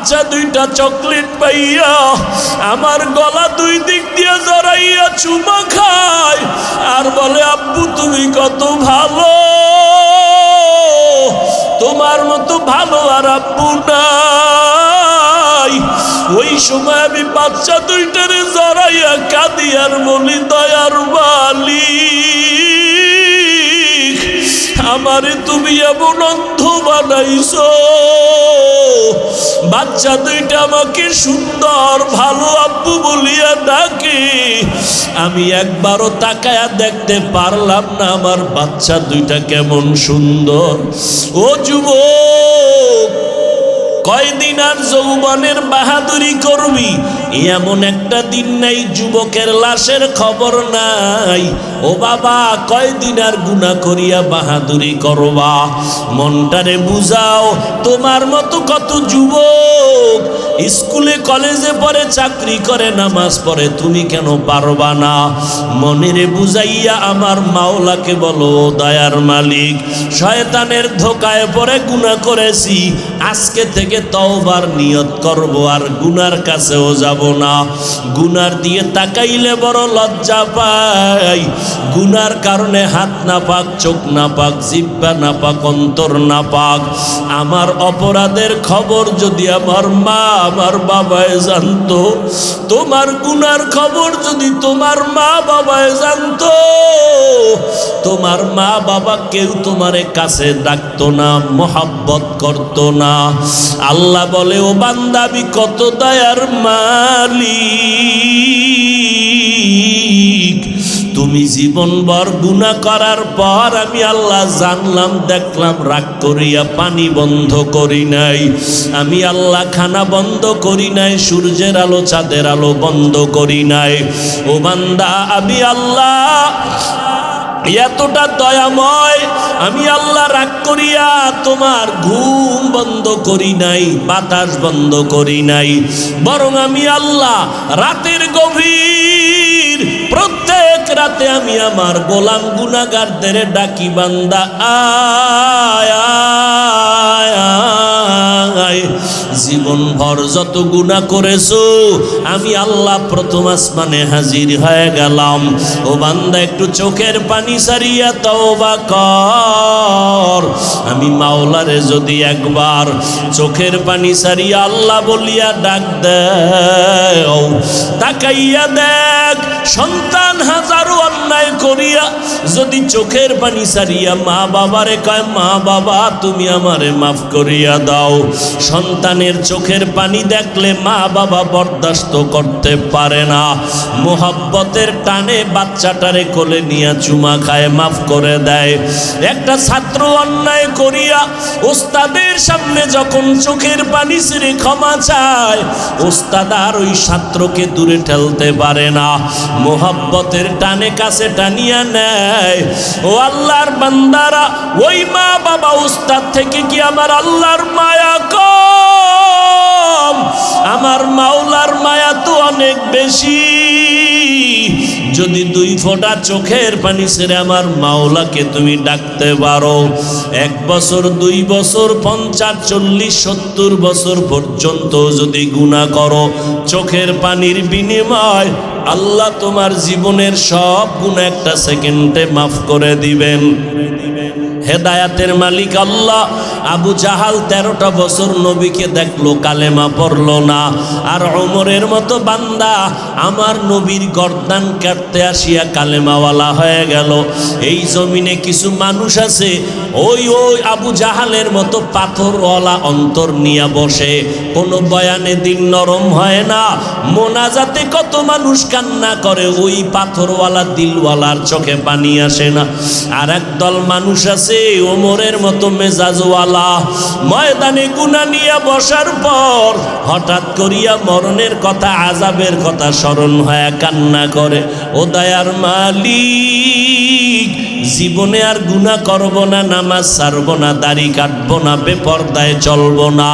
বাচ্চা দুইটা চকলেট পাইয়া আমার গলা দুই দিক দিয়ে জড়াইয়া চুমা খায় আর বলে, আব্বু তুমি কত ভালো, তোমার মতো ভালো আর আব্বু নাই। ওই সময় আমি বাচ্চা দুইটারে জড়াইয়া কাঁদি আর বলি, দয়ার মালিক, আমারে তুমি এমন অন্ধ বানাইছো। বাচ্চা দুইটা আমাকে সুন্দর ভালো আব্বু বলিয়া ডাকে, আমি একবারও তাকায়া দেখতে পারলাম না আমার বাচ্চা দুইটা কেমন সুন্দর। ও যুবক, কয়দিন আর যৌবনের বাহাদুরি করবি? এমন একটা দিন নাই যুবকের লাশের খবর নাই। ও বাবা, কয়দিন আর গুনাহ করিয়া বাহাদুরি করবা? মনটারে বুঝাও। তোমার মতো কত যুবক স্কুলে কলেজে পড়ে, চাকরি করে, নামাজ পড়ে, তুমি কেন পারবা না? মনেরে বুঝাইয়া আমার মাওলাকে বলো, দয়ার মালিক, শয়তানের ধোকায় পড়ে গুনাহ করেছি, আজকে থেকে তওবার নিয়ত করব, আর গুনার কাছেও যাব না। গুনার দিয়ে তাকাইলে বড় লজ্জা পাই। গুনার কারণে হাত না পাক, চোখ না পাক, জিহ্বা না পাক, অন্তর না পাক। আমার অপরাধের খবর যদি আমার মা আমার বাবায় জানতো, তোমার গুনার খবর যদি তোমার মা বাবায় জানতো, তোমার মা বাবা কেউ তোমারে কাছে ডাকতো না, মোহাব্বত করতো না। আল্লাহ বলে, ও বান্দা, আমি কত দয়ার মালিক, তুমি জীবনভর গুনাহ করার পর আমি আল্লাহ জানলাম, দেখলাম, রাগ করিয়া পানি বন্ধ করি নাই, আমি আল্লাহ খানা বন্ধ করি নাই, সূর্যের আলো চাঁদের আলো বন্ধ করি নাই। ও বান্দা, আমি আল্লাহ এতটা দয়াময়, আমি আল্লাহ রাগ করিয়া তোমার ঘুম বন্ধ করি নাই, বাতাস বন্ধ করি নাই, বরং আমি আল্লাহ রাতের গভীর প্রত্যেক রাতে আমি আমার গোলাম গুনাহগারদের ডাকি, বান্দা আয় আয় আয়। জীবনভর যত গুনাহ করেছো আমি আল্লাহ প্রথম আসমানে হাজির হয়ে গেলাম। ও বান্দা, একটু চোখের পানি সারিয়া তওবা কর। আমি মাওলারে যদি একবার চোখের পানি সারিয়া আল্লাহ বলিয়া ডাক দেও, তাকাইয়া দেখ, সন্তান হাজারো অন্যায় করিয়া যদি চোখের পানি সারিয়া মা বাবারে কয়, মা বাবা তুমি আমারে মাফ করিয়া দাও, সন্তানের চোখের পানি দেখলে মা বাবা বরদাস্ত করতে পারে না, মোহাব্বতের টানে বাচ্চাটারে কোলে নিয়ে চুমা খায়, মাফ করে দেয়। একটা ছাত্র অন্যায় করিয়া ওস্তাদের সামনে যখন চোখের পানি ছেড়ে ক্ষমা চায়, ওস্তাদ আর ওই ছাত্রকে দূরে ঠেলতে পারে না, মোহাব্বতের টানে কাছে টানিয়া নেয়। ও আল্লাহর বান্দারা, ওই মা বাবা ওস্তাদ থেকে কি আমার আল্লাহর মায়া কম? আমার মাওলার মায়া তো অনেক বেশি। যদি দুই ফোঁটা চোখের পানি ছেড়ে আমার মাওলাকে তুমি ডাকতে পারো, 1 বছর 2 বছর 50 40 70 বছর পর্যন্ত যদি গুনাহ করো, চোখের পানির বিনিময় আল্লাহ তোমার জীবনের সব গুনাহ একটা সেকেন্ডে মাফ করে দিবেন। হেদায়াতের মালিক আল্লাহ। আবু জাহাল 13টা বছর নবীকে দেখলো, কালেমা পড়লো না, আর ওমরের মতো বান্দা আমার নবীর গর্দান কাটতে আসিয়া কালেমাওয়ালা হয়ে গেল। এই জমিনে কিছু মানুষ আছে ওই আবু জাহালের মতো পাথরওয়ালা অন্তর নিয়ে বসে, কোনো বয়ানে দিন নরম হয় না, মোনাজাতে কত মানুষ কান্না করে, ওই পাথরওয়ালা দিলওয়ালার চোখে পানি আসে না। আর একদল মানুষ আছে ওমরের মতো মেজাজওয়ালা, ময়দানে গুনাহ নিয়ে বসার পর হঠাৎ করিয়া মরণের কথা, আযাবের কথা স্মরণ হয়, কান্না করে। ও দয়ার মালিক, জীবনে আর গুনাহ করব না, নামাজ ছাড়ব না, দাড়ি কাটবো না, বেপরদায় চলবো না,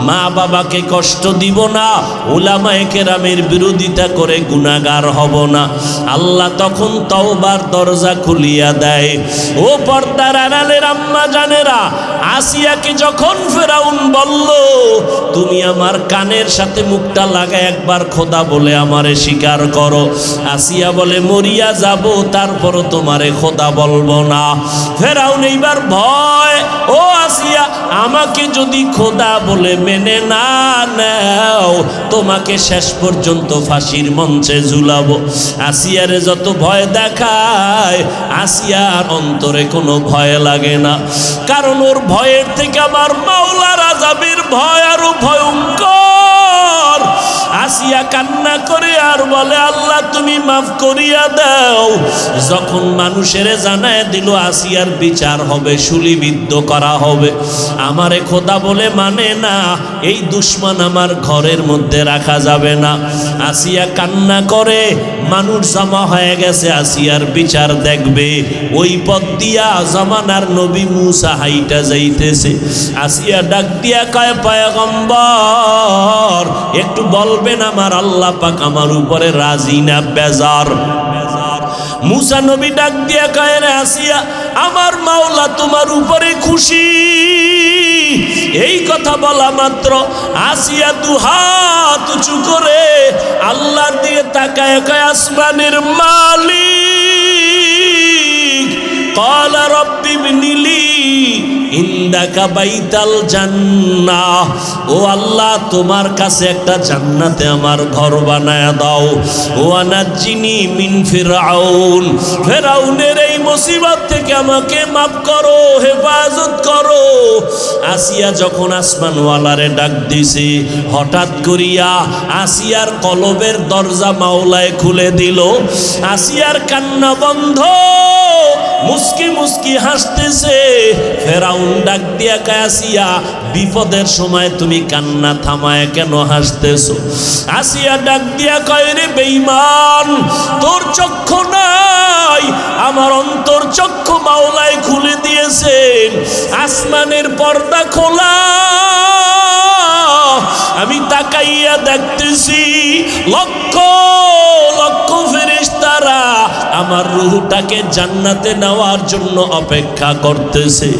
মা বাবাকে কষ্ট দিব না, উলামায়ে কেরামের বিরোধিতা করে গুনাহগার হব না। আল্লাহ তখন তওবার দরজা খুলিয়া দেয়। ও পর্দার আড়ালের আম্মা জানেরা, আসিয়াকে যখন ফেরাউন বলল তুমি আমার কানের সাথে মুখটা লাগা একবার খোদা বলে আমারে স্বীকার করো, আসিয়া বলে মরিয়া যাব তারপরও তোমারে খোদা বলবো না। ফেরাউন এইবার ভয়, ও আসিয়া আমাকে যদি খোদা বলে মেনে না নাও তোমাকে শেষ পর্যন্ত ফাঁসির মঞ্চে ঝুলাবো। আসিয়ারে যত ভয় দেখায় আসিয়ার অন্তরে কোনো ভয় লাগে না, কারণ ওর ভয়ের থেকে আমার মাওলার আযাবের ভয় আরো ভয়ঙ্কর। আসিয়া কান্না করে আর বলে আল্লাহ তুমি মাফ করিয়া দাও। যখন মানুষের জানায় দিল আসিয়ার বিচার হবে, শুলিবিদ্ধ করা হবে, আমারে খোদা বলে মানে না, এই দুশমন আমার ঘরের মধ্যে রাখা যাবে না। আসিয়া কান্না করে, মানুষ জমা হয়ে গেছে আসিয়ার বিচার দেখবে। ওই পথ দিয়া জামানার নবী মুসা হাইটা যাইতেছে। আসিয়া ডাক দিয়া কয় পয়গম্বর একটু বলবেন আমার আল্লাহ পাক আমার উপরে রাজি না বেজার? মুসা নবী ডাক দিয়া কয় রে আসিয়া আমার মাওলা তোমার উপরে খুশি। এই কথা বলা মাত্র আসিয়া দুহাত উঁচু করে আল্লাহর দিকে তাকায় কয় আসমানের মালিক ক্বালা রাব্বি ইবনিলি ইনদাকা বাইতাল জান্নাহ, ও আল্লাহ তোমার কাছে একটা জান্নাতে আমার ঘর বানায়া দাও। ওয়া নাজ্জিনি মিন ফিরআউন, ফিরআউনের এই মুসিবত থেকে আমাকে মাফ করো, হেফাজত করো। আসিয়া যখন আসমানওয়ালারে ডাক দিছে, হঠাৎ করিয়া আসিয়ার কলবের দরজা মাওলায় খুলে দিল। আসিয়ার কান্না বন্ধ, মুস্কি মুস্কি হাসতেছে। ফেরাউন ডাক দিয়া কয় আসিয়া বিপদের সময় তুমি কান্না থামায় কেন হাসতেছো? আসিয়া ডাক দিয়া কয় রে বেঈমান, তোর চক্ষু নাই, আমার অন্তর চক্ষু মাওলায় খুলে দিয়েছেন। আসমানের পর্দা খোলা, আমি তাকাইয়া দেখতেছি লক্ষ লক্ষ ফেরেশতারা আমার রূহটাকে জান্নাতে নেওয়ার জন্য অপেক্ষা করতেছে।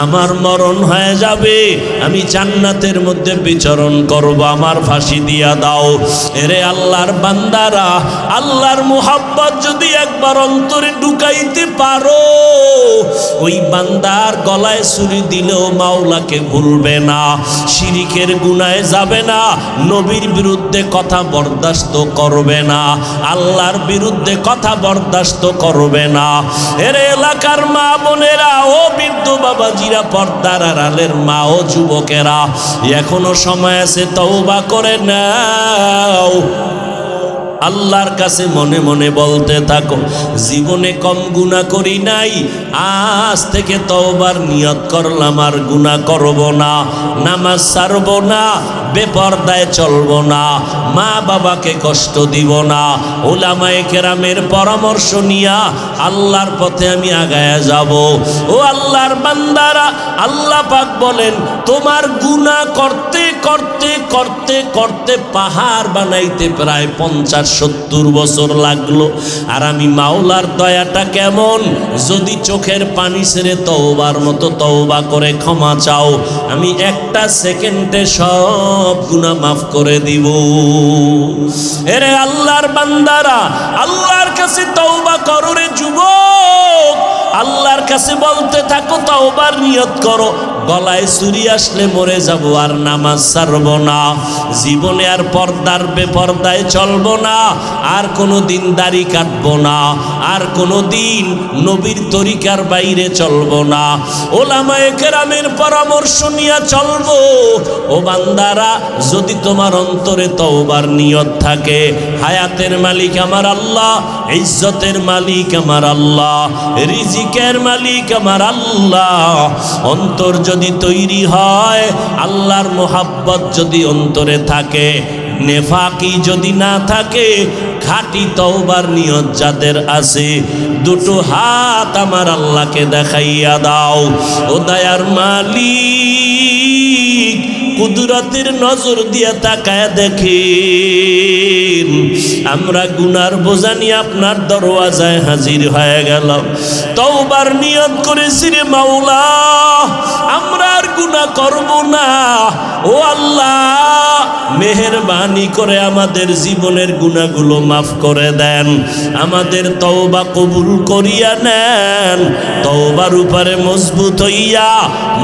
আমার মরণ হয়ে যাবে, আমি জান্নাতের মধ্যে বিচরণ করব, আমার ফাঁসি দিয়া দাও। এরে আল্লাহর বান্দারা, আল্লাহর মুহাব্বত যদি একবার অন্তরে ঢুকাইতে পারো, ওই বান্দার গলায় ছুরি দিলেও মাওলাকে ভুলবে না, শিরিকের গুনাহে যাবে না, নবীর বিরুদ্ধে কথা বরদাস্ত করবে না, আল্লাহর বিরুদ্ধে কথা বরদাস্ত করবে না। এর এলাকার মা বোনেরা, ও বৃদ্ধ বাবাজিরা, পর্দার আড়ালের মা ও যুবকেরা, এখনো সময় আছে, তওবা করে নাও। আল্লাহর কাছে মনে মনে বলতে থাকো, জীবনে কম গুনাহ করি নাই, আজ থেকে তওবার নিয়ত করলাম আর গুনাহ করব না, নামাজ ছাড়ব না, বেপরদায় চলব না, মা বাবাকে কষ্ট দিব না, উলামায়ে কেরামের পরামর্শ নিয়া আল্লাহর পথে আমি আগায়া যাব। ও আল্লাহর বান্দারা, আল্লাহ পাক বলেন তোমার গুনাহ করতে করতে করতে করতে পাহাড় বানাইতে প্রায় 50-70 বছর লাগলো। আর আমি মাওলার দয়াটা কেমন, যদি চোখের পানি ছেড়ে তওবার মতো তওবা করে ক্ষমা চাও, আমি একটা সেকেন্ডে সব গুনাহ মাফ করে দিব। এরে আল্লাহর বান্দারা, আল্লাহর কাছে তওবা করো রে যুবক, আল্লাহর কাছে বলতে থাকো, তওবার নিয়ত করো, গলায় ছুরি আসলে মরে যাব আর নামাজ ছাড়ব না, জীবনে আর পর্দার বেপর্দায় চলব না, আর কোনো দিন দাড়ি কাটব না, আর কোনো দিন নবীর তরিকার বাইরে চলব না, ওলামায়ে কেরামের পরামর্শ নিয়ে চলব। ও বান্দারা, যদি তোমার অন্তরে তওবার নিয়ত থাকে, হায়াতের মালিক আমার আল্লাহ, ইজ্জতের মালিক আমার আল্লাহ, রিজিকের মালিক আমার আল্লাহ, অন্তর যদি তৈরি হয়, আল্লাহর মোহাব্বত যদি অন্তরে থাকে, নেফাকি যদি না থাকে, খাঁটি তওবার নিয়ত যাদের আছে দুটো হাত আমার আল্লাহকে দেখাইয়া দাও। ও দয়ার মালিক, কুদরতের নজর দিয়া তাকায় দেখেন, আমরা গুনার বোঝা নিয়ে আপনার দরওয়াজায় হাজির হয়ে গেলাম। তওবার নিয়ত করেছি রে মাওলা, আমরা আর গুনাহ করব না। ও আল্লাহ, মেহেরবানি করে আমাদের জীবনের গুনাহগুলো মাফ করে দেন, আমাদের তওবা কবুল করিয়া নেন। তওবার উপরে মজবুত হইয়া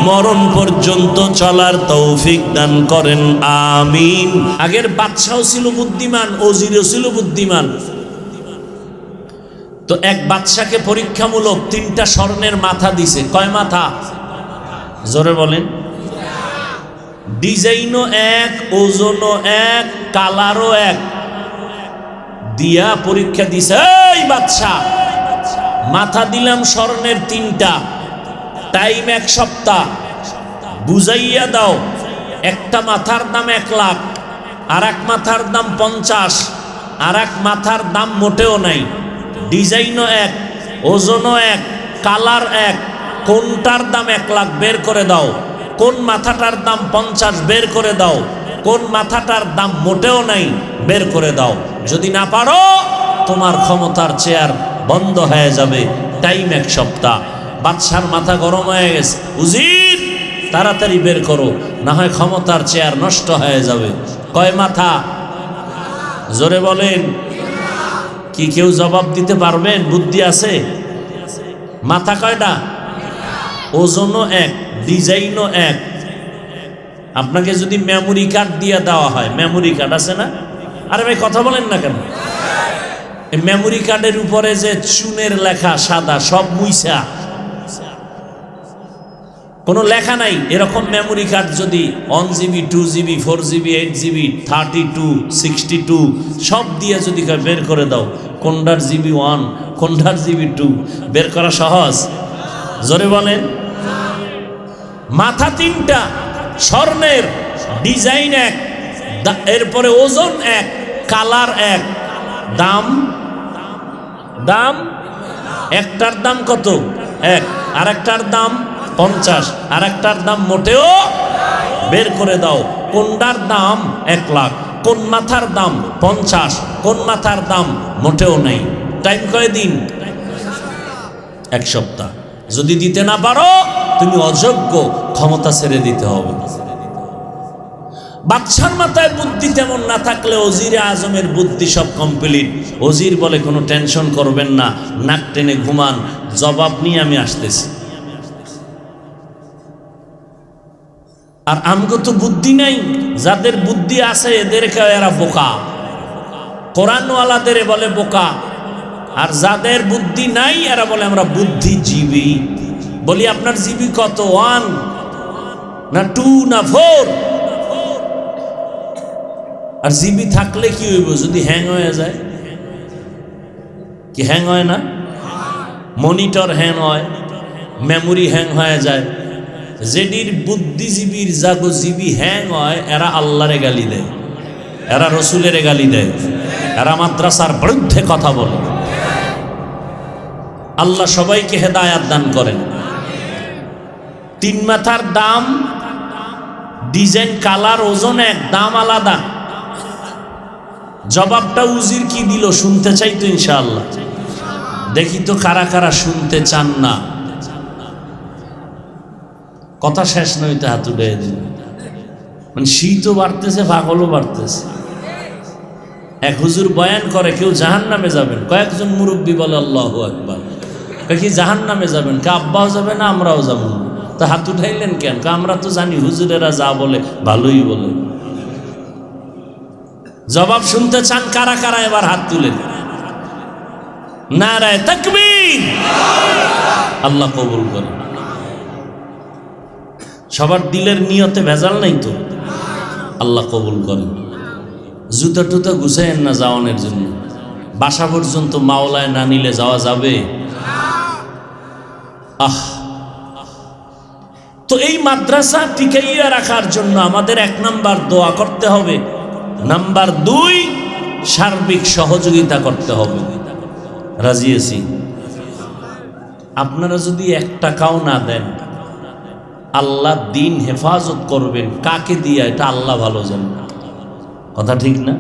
মরণ পর্যন্ত চলার তৌফিক দান করেন, আমিন। আগের বাদশাও ছিল বুদ্ধিমান, ওজিরও ছিল বুদ্ধিমান। তো এক বাদশাকে পরীক্ষামূলক 3টা স্বর্ণের মাথা দিছে। কয় মাথা? জোরে বলেন। ডিজাইনও এক, ওজনও এক, কালারও এক, দিয়া পরীক্ষা দিছে। এই বাদশা, মাথা দিলাম স্বর্ণের 3টা, টাইম 1 সপ্তাহ, বুঝাইয়া দাও একটা মাথার দাম 1 লাখ, আর এক মাথার দাম 50, আর এক মাথার দাম মোটেও নাই, ডিজাইনও এক, ওজনও এক, কালার এক, কোনটার দাম 1 লাখ বের করে দাও, কোন মাথাটার দাম 50 বের করে দাও, কোন মাথাটার দাম মোটেও নাই বের করে দাও। যদি না পারো তোমার ক্ষমতার চেয়ার বন্ধ হয়ে যাবে, টাইম 1 সপ্তাহ। বাদশার মাথা গরম হয়ে গেছে, উজির তাড়াতাড়ি বের করো, না হয় ক্ষমতার চেয়ার নষ্ট হয়ে যাবে। কয় মাথা? জোরে বলেন। কি কেউ জবাব দিতে পারবেন? বুদ্ধি আছে? মাথা কয়টা? ওজনও এক, ডিজাইনও এক। আপনাকে যদি মেমোরি কার্ড দিয়ে দেওয়া হয়, মেমোরি কার্ড আছে না? আরে ভাই কথা বলেন না কেন? এই মেমোরি কার্ডের উপরে যে চুনের লেখা সাদা, সব মুইসা, কোনো লেখা নাই, এরকম মেমোরি কার্ড যদি 1 GB, 2 GB, 4 GB, 8 GB, 32, 62 সব দিয়ে যদি বের করে দাও, কোনটার GB 1, কোনটার GB 2 বের করা সহজ? জোরে বলেন। মাথা 3টা, স্বর্ণের, ডিজাইন এক, এরপরে ওজন এক, কালার এক, দাম একটার দাম কত? 1, আর একটার দাম 50, আর একটার দাম মোটেও। বের করে দাও কোনটার দাম 1 লাখ, কোন মাথার দাম 50, কোন মাথার দাম মোটেও নাই। টাইম কয় দিন? 1 সপ্তাহ। যদি দিতে না পারো তুমি অযোগ্য, ক্ষমতা ছেড়ে দিতে হবে। বাদশার মাথায় বুদ্ধি তেমন না থাকলে ওজিরে আজমের বুদ্ধি সব কমপ্লিট। ওজির বলে কোনো টেনশন করবেন না, নাক টেনে ঘুমান, জবাব নিয়ে আমি আসতেছি। আর আমগো তো বুদ্ধি নাই, যাদের বুদ্ধি আছে এদেরকে এরা বোকা, কোরআনওয়ালাদের বলে বোকা। আর যাদের বুদ্ধি নাই এরা বলে আমরা বুদ্ধিজীবী। বলি আপনার জিবি কত? 1 না 2 না 4? আর জিবি থাকলে কি হইব যদি হ্যাং হয়ে যায়? কি হ্যাং হয় না? মনিটর হ্যাং হয়, মেমোরি হ্যাং হয়ে যায়। যেটির বুদ্ধিজীবীর জাগো জিবি হ্যাং হয়, এরা আল্লাহরে গালি দেয়, এরা রসুলের গালি দেয়, এরা মাদ্রাসার বিরুদ্ধে কথা বলে। আল্লাহ সবাইকে হেদায়াত দান করেন। 3 মাথার দাম, ডিজাইন, কালার, ওজন এক, দাম আলাদা। জবাবটা উজির কি দিল শুনতে চাই তো ইনশাআল্লাহ। দেখি তো কারা কারা শুনতে চান না। কথা শেষ নইতে হাত উঠে দিন। মানে শীতও বাড়তেছে, পাগলও বাড়তেছে। এক হুজুর বয়ান করে, কেউ জাহান্নামে যাবেন, কয়েকজন মুরব্বী বলে আল্লাহু আকবার। কি জাহান্নামে যাবেন? কে আব্বাও যাবে না, আমরাও যাব না। তা হাত উঠাইলেন কেন? আমরা তো জানি হুজুরেরা যা বলে ভালোই বলে। জবাব শুনতে চান কারা কারা? এবার হাত তুলেন। নারায়ে তাকবীর। আল্লাহ কবুল করেন। সবার দিলের নিয়তে ভেজাল নাই তো? আল্লাহ কবুল করেন। জুতা টুতা গুছাইয়েন না যাওয়ানোর জন্য। বাসা পর্যন্ত মাওলায় না নিলে যাওয়া যাবে? তো এই মাদ্রাসা টিকাইয়া রাখার জন্য আমাদের 1 নাম্বার দোয়া করতে হবে। নাম্বার 2, সার্বিক সহযোগিতা করতে হবে। রাজি আছি? আপনারা যদি 1 টাকাও না দেন, আল্লাহ দিন হেফাজত করবেন কাকে দিয়া এটা আল্লাহ ভালো জানেন। কথা ঠিক না?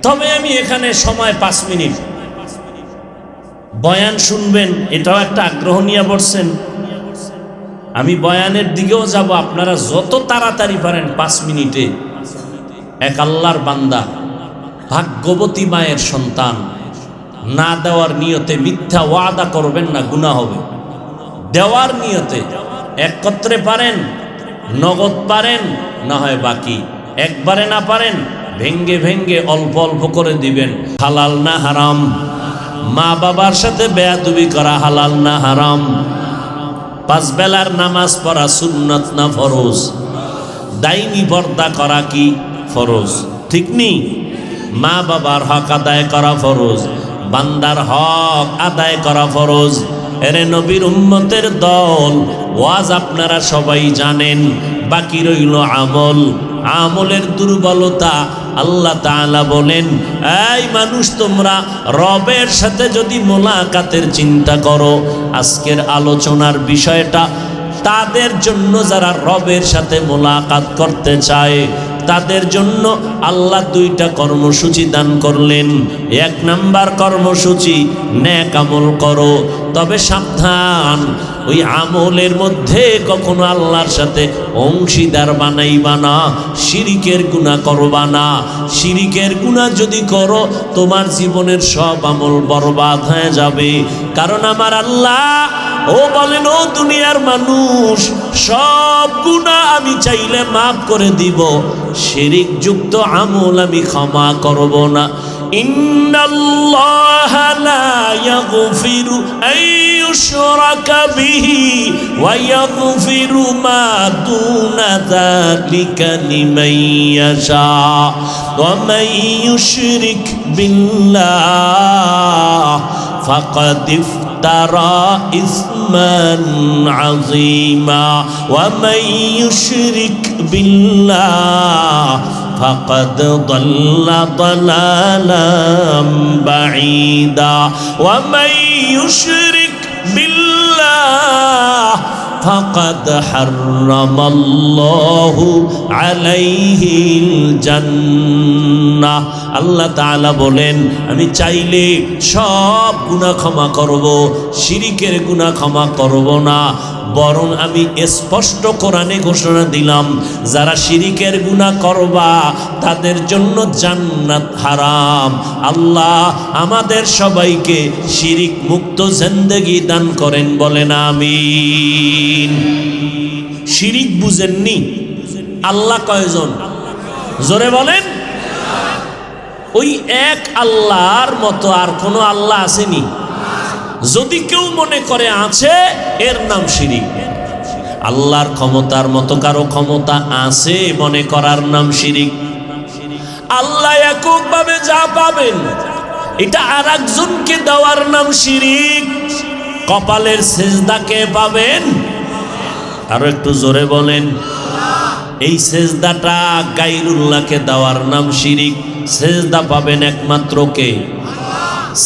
তবে আমি এখানে সময় 5 মিনিট, বয়ান শুনবেন এটাও একটা আগ্রহ নিয়ে বসছেন। আমি বয়ানের দিকেও যাব, আপনারা যত তাড়াতাড়ি পারেন 5 মিনিটে। এক আল্লাহর বান্দা, ভাগ্যবতী মায়ের সন্তান, না দেওয়ার নিয়তে মিথ্যা ওয়াদা করবেন না, গুনাহ হবে। দেওয়ার নিয়তে একত্রে পারেন, নগদ পারেন, না হয় বাকি। একবারে না পারেন, ভেঙ্গে ভেঙ্গে অল্প অল্প করে দিবেন। হালাল না হারাম? মা বাবার সাথে বেয়াদবি করা হালাল না হারাম? 5 বেলার নামাজ পড়া সুন্নত না ফরজ? দাইমি পর্দা করা কি ফরজ? ঠিক নি? মা বাবার হক আদায় করা ফরজ, বান্দার হক আদায় করা ফরজ। এরে নবীর উম্মতের দল, ওয়াজ আপনারা সবাই জানেন, বাকি রইল আমল। আমলের দুর্বলতা। আল্লাহ তাআলা বলেন, এই মানুষ, তোমরা রবের সাথে যদি মোলাকাতের চিন্তা করো, আজকের আলোচনার বিষয়টা তাদের জন্য যারা রবের সাথে মোলাকাত করতে চায়, তাদের জন্য আল্লাহ 2টা কর্মসূচি দান করলেন। 1 নাম্বার কর্মসূচি, নেক আমল করো, তবে সাবধান, ওই আমলের মধ্যে কখনো আল্লাহর সাথে অংশীদার বানাইবা না, শিরিকের গুনাহ করবা না। শিরিকের গুনাহ যদি করো, তোমার জীবনের সব আমল বরবাদ হয়ে যাবে। কারণ আমার আল্লাহ ও বলেন, ও দুনিয়ার মানুষ, সব গুনাহ আমি চাইলে মাফ করে দিব, শিরিক যুক্ত আমল আমি ক্ষমা করব না। ইন্নাল্লাহা লা ইয়াগফিরু আন ইউশরাকা বিহি ওয়া ইয়াগফিরু মা দুনা যালিকা লিমান ইয়াশা ওয়া মান ইউশরিক বিল্লাহ ফাকাদ ইফতারা ইসমান আযীমা ওয়া মান ইউশরিক বিল্লাহ فقد ضل ضلالا بعيدا ومن يشرك بالله فقد حرم الله عليه الجنة। আল্লাহ তাআলা বলেন, আমি চাইলে সব গুনাহ ক্ষমা করব, শিরিকের গুনাহ ক্ষমা করব না, বরং আমি স্পষ্ট কোরআনে ঘোষণা দিলাম, যারা শিরিকের গুনাহ করবা তাদের জন্য জান্নাত হারাম। আল্লাহ আমাদের সবাইকে শিরিক মুক্ত জিন্দেগি দান করেন, বলেন আমিন। শিরিক বুঝেননি? আল্লাহ কয়জন? জোরে বলেন। ওই এক আল্লাহর মতো আর কোনো আল্লাহ আসেনি? যদি কেউ মনে করে আছে, এর নাম শিরিক। আল্লাহর ক্ষমতার মতো কারো ক্ষমতা আছে মনে করার নাম শিরিক। আল্লাহ এককভাবে যা পাবেন, এটা আর একজনকে দেওয়ার নাম শিরিক। কপালের সেজদাকে পাবেন, আরো একটু জোরে বলেন। এই সেজদাটা গায়রুল্লাহকে দেওয়ার নাম শিরিক। সেজদা পাবেন একমাত্র কে?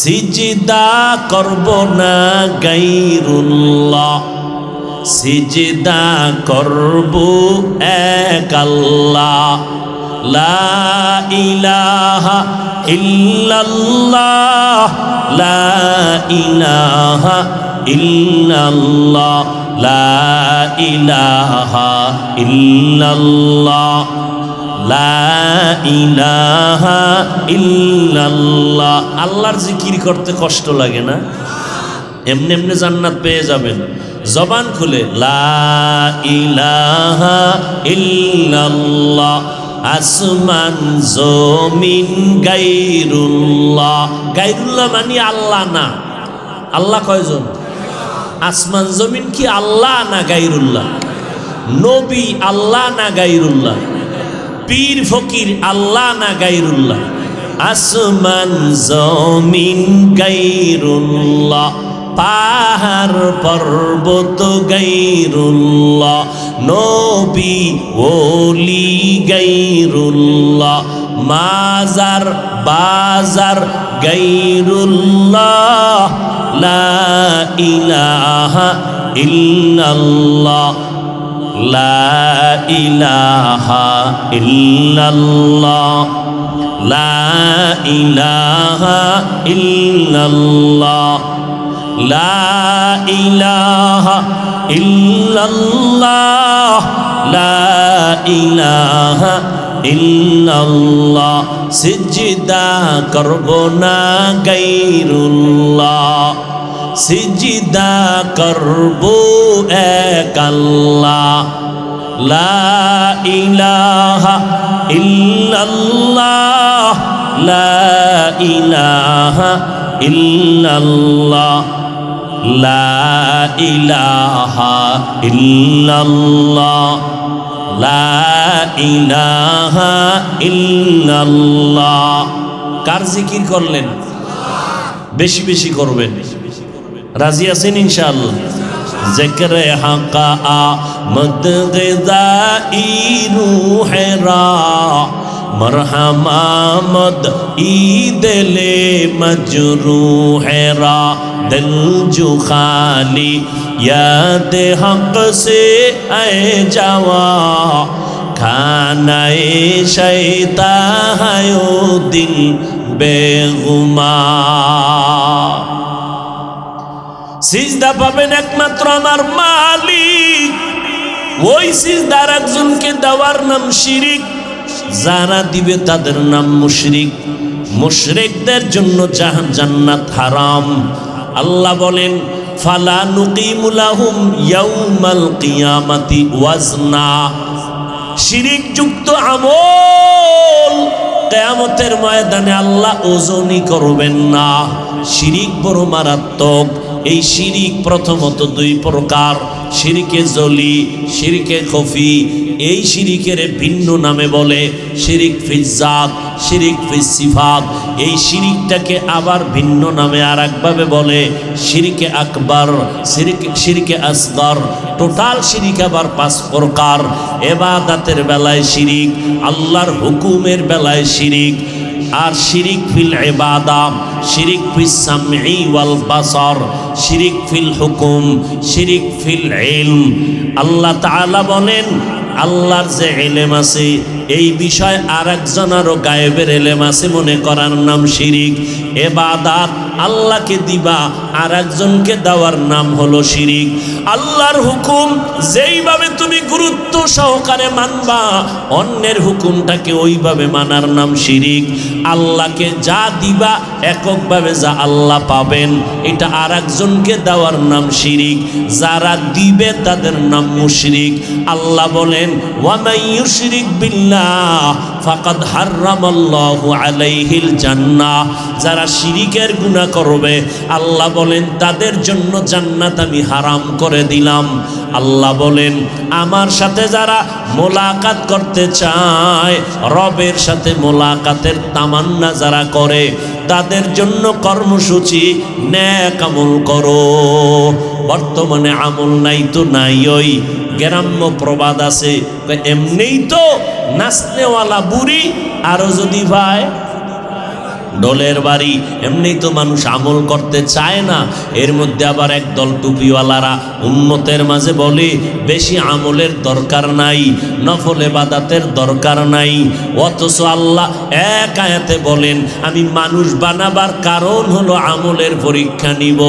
সিজদা করব না গায়রুল্লাহ, সিজদা করব এক আল্লাহ। লা ইলাহা ইল্লাল্লাহ, লা ইলাহা ইল্লাল্লাহ, লা ইলাহা ইল্লাল্লাহ, লা ইলাহা ইল্লাল্লাহ। আল্লাহর জিকির করতে কষ্ট লাগে না? এমনি এমনি জান্নাত পেয়ে যাবেন। জবান খুলে লা ইলাহা ইল্লাল্লাহ, আসমান জমিন গায়রুল্লাহ। গায়রুল্লাহ মানে আল্লাহ না। আল্লাহ কয়জন? আসমান জমিন কি আল্লাহ না গায়রুল্লাহ? নবী আল্লাহ না গায়রুল্লাহ? পীর ফকির আল্লাহ না গায়রুল্লাহ? আসমান জমিন গায়রুল্লাহ, পাহাড় পর্বত গায়রুল্লাহ, নবী ওলি গায়রুল্লাহ, মাজার বাজার গায়রুল্লাহ, লা ইলাহা ইল্লাল্লাহ, লা ইলাহা ইল্লাল্লাহ, লা ইলাহা ইল্লাল্লাহ, লা ইলাহা ইল্লাল্লাহ, লা ইলাহা ইল্লাল্লাহ। সিজদা করব না গায়রুল্লাহ, সিজদা করব এক আল্লাহ, লা ইলাহা ইল্লাল্লাহ, লা ইলাহা ইল্লাল্লাহ, লা ইলাহা ইল্লাল্লাহ, লা ইলাহা ইল্লাল্লাহ। কার জিকির করলেন? বেশি বেশি করবেন। রাজি আছেন ইনশাআল্লাহ? জিকরে হাকা আমদ গিজাই রূহেরা, মরহমামদ ঈদলে মজরূহেরা, दिल जो खाली याद हक से आए जावा, खानाए शैता है ओ दिल बेगुमार। সিজদা পাবেন একমাত্র আমার মালিক, ওই সিজদার একজনকে দেওয়ার নাম শিরিক, যারা দিবে তাদের নাম মুশরিক। মুশরিকদের জন্য জান্নাত হারাম। আল্লাহ বলেন ফালা নুকিমু লাহুম ইয়াউমাল কিয়ামাতি ওয়াজনা, শিরিক যুক্ত আমল কিয়ামতের ময়দানে আল্লাহ ওজনই করবেন না। শিরিক বড় মারাত্মক। এই শিরিক প্রথমত দুই প্রকার, শিরিকে জলি, শিরিকে খফি। এই শিরিকের ভিন্ন নামে বলে শিরিক ফিজ্জাত, শিরিক ফিসিফাত। এই শিরিকটাকে আবার ভিন্ন নামে আর একভাবে বলে শিরিকে আকবর, শিরিকে আসগর। টোটাল শিরিক আবার পাঁচ প্রকার। ইবাদতের বেলায় শিরিক, আল্লাহর হুকুমের বেলায় শিরিক, আর শিরিক ফিল ইবাদা, শিরিক ফিস সামঈ ওয়াল বাসার, শিরিক ফিল হুকুম, শিরিক ফিল ইলম। আল্লাহ তাআলা বলেন আল্লাহর যে ইলম আছে এই বিষয় আর একজনেরও গায়েবের ইলম আছে মনে করার নাম শিরিক। ইবাদত আল্লাহকে দিবা আর একজনকে দেওয়ার নাম হলো শিরিক। আল্লাহর হুকুম যেইভাবে তুমি গুরুত্ব সহকারে মানবা, অন্যের হুকুমটাকে ওইভাবে মানার নাম শিরিক। আল্লাহকে যা দিবা এককভাবে যা আল্লাহ পাবেন, এটা আর একজনকে দেওয়ার নাম শিরিক। যারা দিবে তাদের নাম মুশরিক। আল্লাহ বলেন ওয়া মান ইউশরিক বিল্লাহ ফাকাদ হারামাল্লাহু আলাইহিল জান্নাহ। যারা শিরিকের গুনাহ করবে আল্লাহ বলেন তাদের জন্য জান্নাত আমি হারাম করে দিলাম। আল্লাহ বলেন আমার সাথে যারা মোলাকাত করতে চায়, রবের সাথে মোলাকাতের তামান্না যারা করে, তাদের জন্য কর্মসূচি নেক আমল করো। বর্তমানে আমল নাই তো নাই। ওই গ্রাম্য প্রবাদ আছে, এমনিই তো নাচনেওয়ালা বুড়ি আরো যদি ভাই ডোলের বাড়ি। এমনি তো মানুষ আমল করতে চায় না। এর মধ্যে আবার একদল টুপিওয়ালারা উম্মতের মাঝে বলে বেশি আমলের দরকার নাই, নফল ইবাদতের দরকার নাই। অথচ আল্লাহ এক আয়াতে বলেন আমি মানুষ বানাবার কারণ হলো আমলের পরীক্ষা নিব।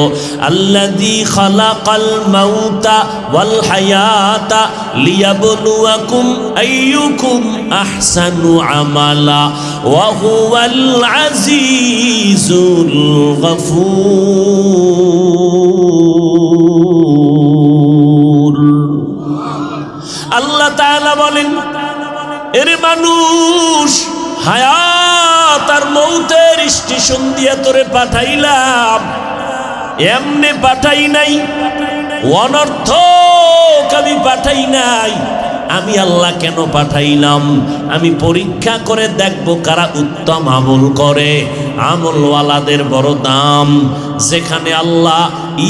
আল্লাযী খালাকাল মাউতা ওয়াল হায়াতা লিয়াবলুয়াকুম আইয়ুকুম আহসানু আমালা ওয়া হুয়াল আজিজুল গফুর। আল্লাহ তাআলা বলেন এর মানুষ হায়াত আর মৌতের স্টেশন দিয়ে তোরে পাঠাইলাম, এমনে পাঠাই নাই, অনর্থক আমি পাঠাই নাই। আমি আল্লাহ কেন পাঠাইলাম? আমি পরীক্ষা করে দেখব কারা উত্তম আমল করে আমলওয়ালাদের বড় দাম। যেখানে আল্লাহ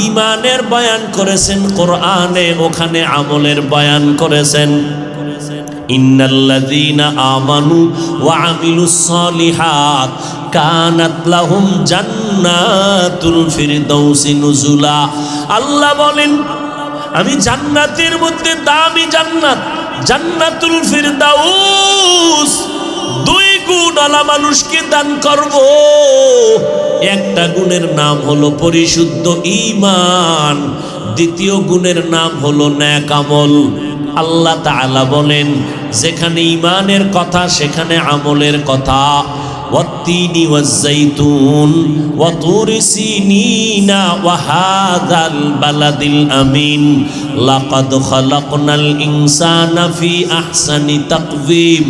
ঈমানের বয়ান করেছেন কোরআনে, ওখানে আমলের বয়ান করেছেন। ইন্নাল্লাযীনা আমানু ওয়া আমিলুস সালিহাত কানাত লাহুম জান্নাতুল ফিরদাউসি নুজুলা। আল্লাহ বলেন, আমি জান্নাতের মধ্যে দামি জান্নাত, জান্নাতুল ফিরদাউস 2 গুণওয়ালা মানুষকে দান করব। একটা গুণের নাম হলো পরিশুদ্ধ ঈমান, দ্বিতীয় গুণের নাম হলো নেক আমল। আল্লাহ তাআলা বলেন, যেখানে ঈমানের কথা সেখানে আমলের কথা। ওয়াত্তিনি ওয়াজ্জাইতুন ওয়া তুরি সিনিনা ওয়া হাযাল বালাদিল আমিন লাকাদ খালাকনাল ইনসানা ফি আহসানি তাকওয়িম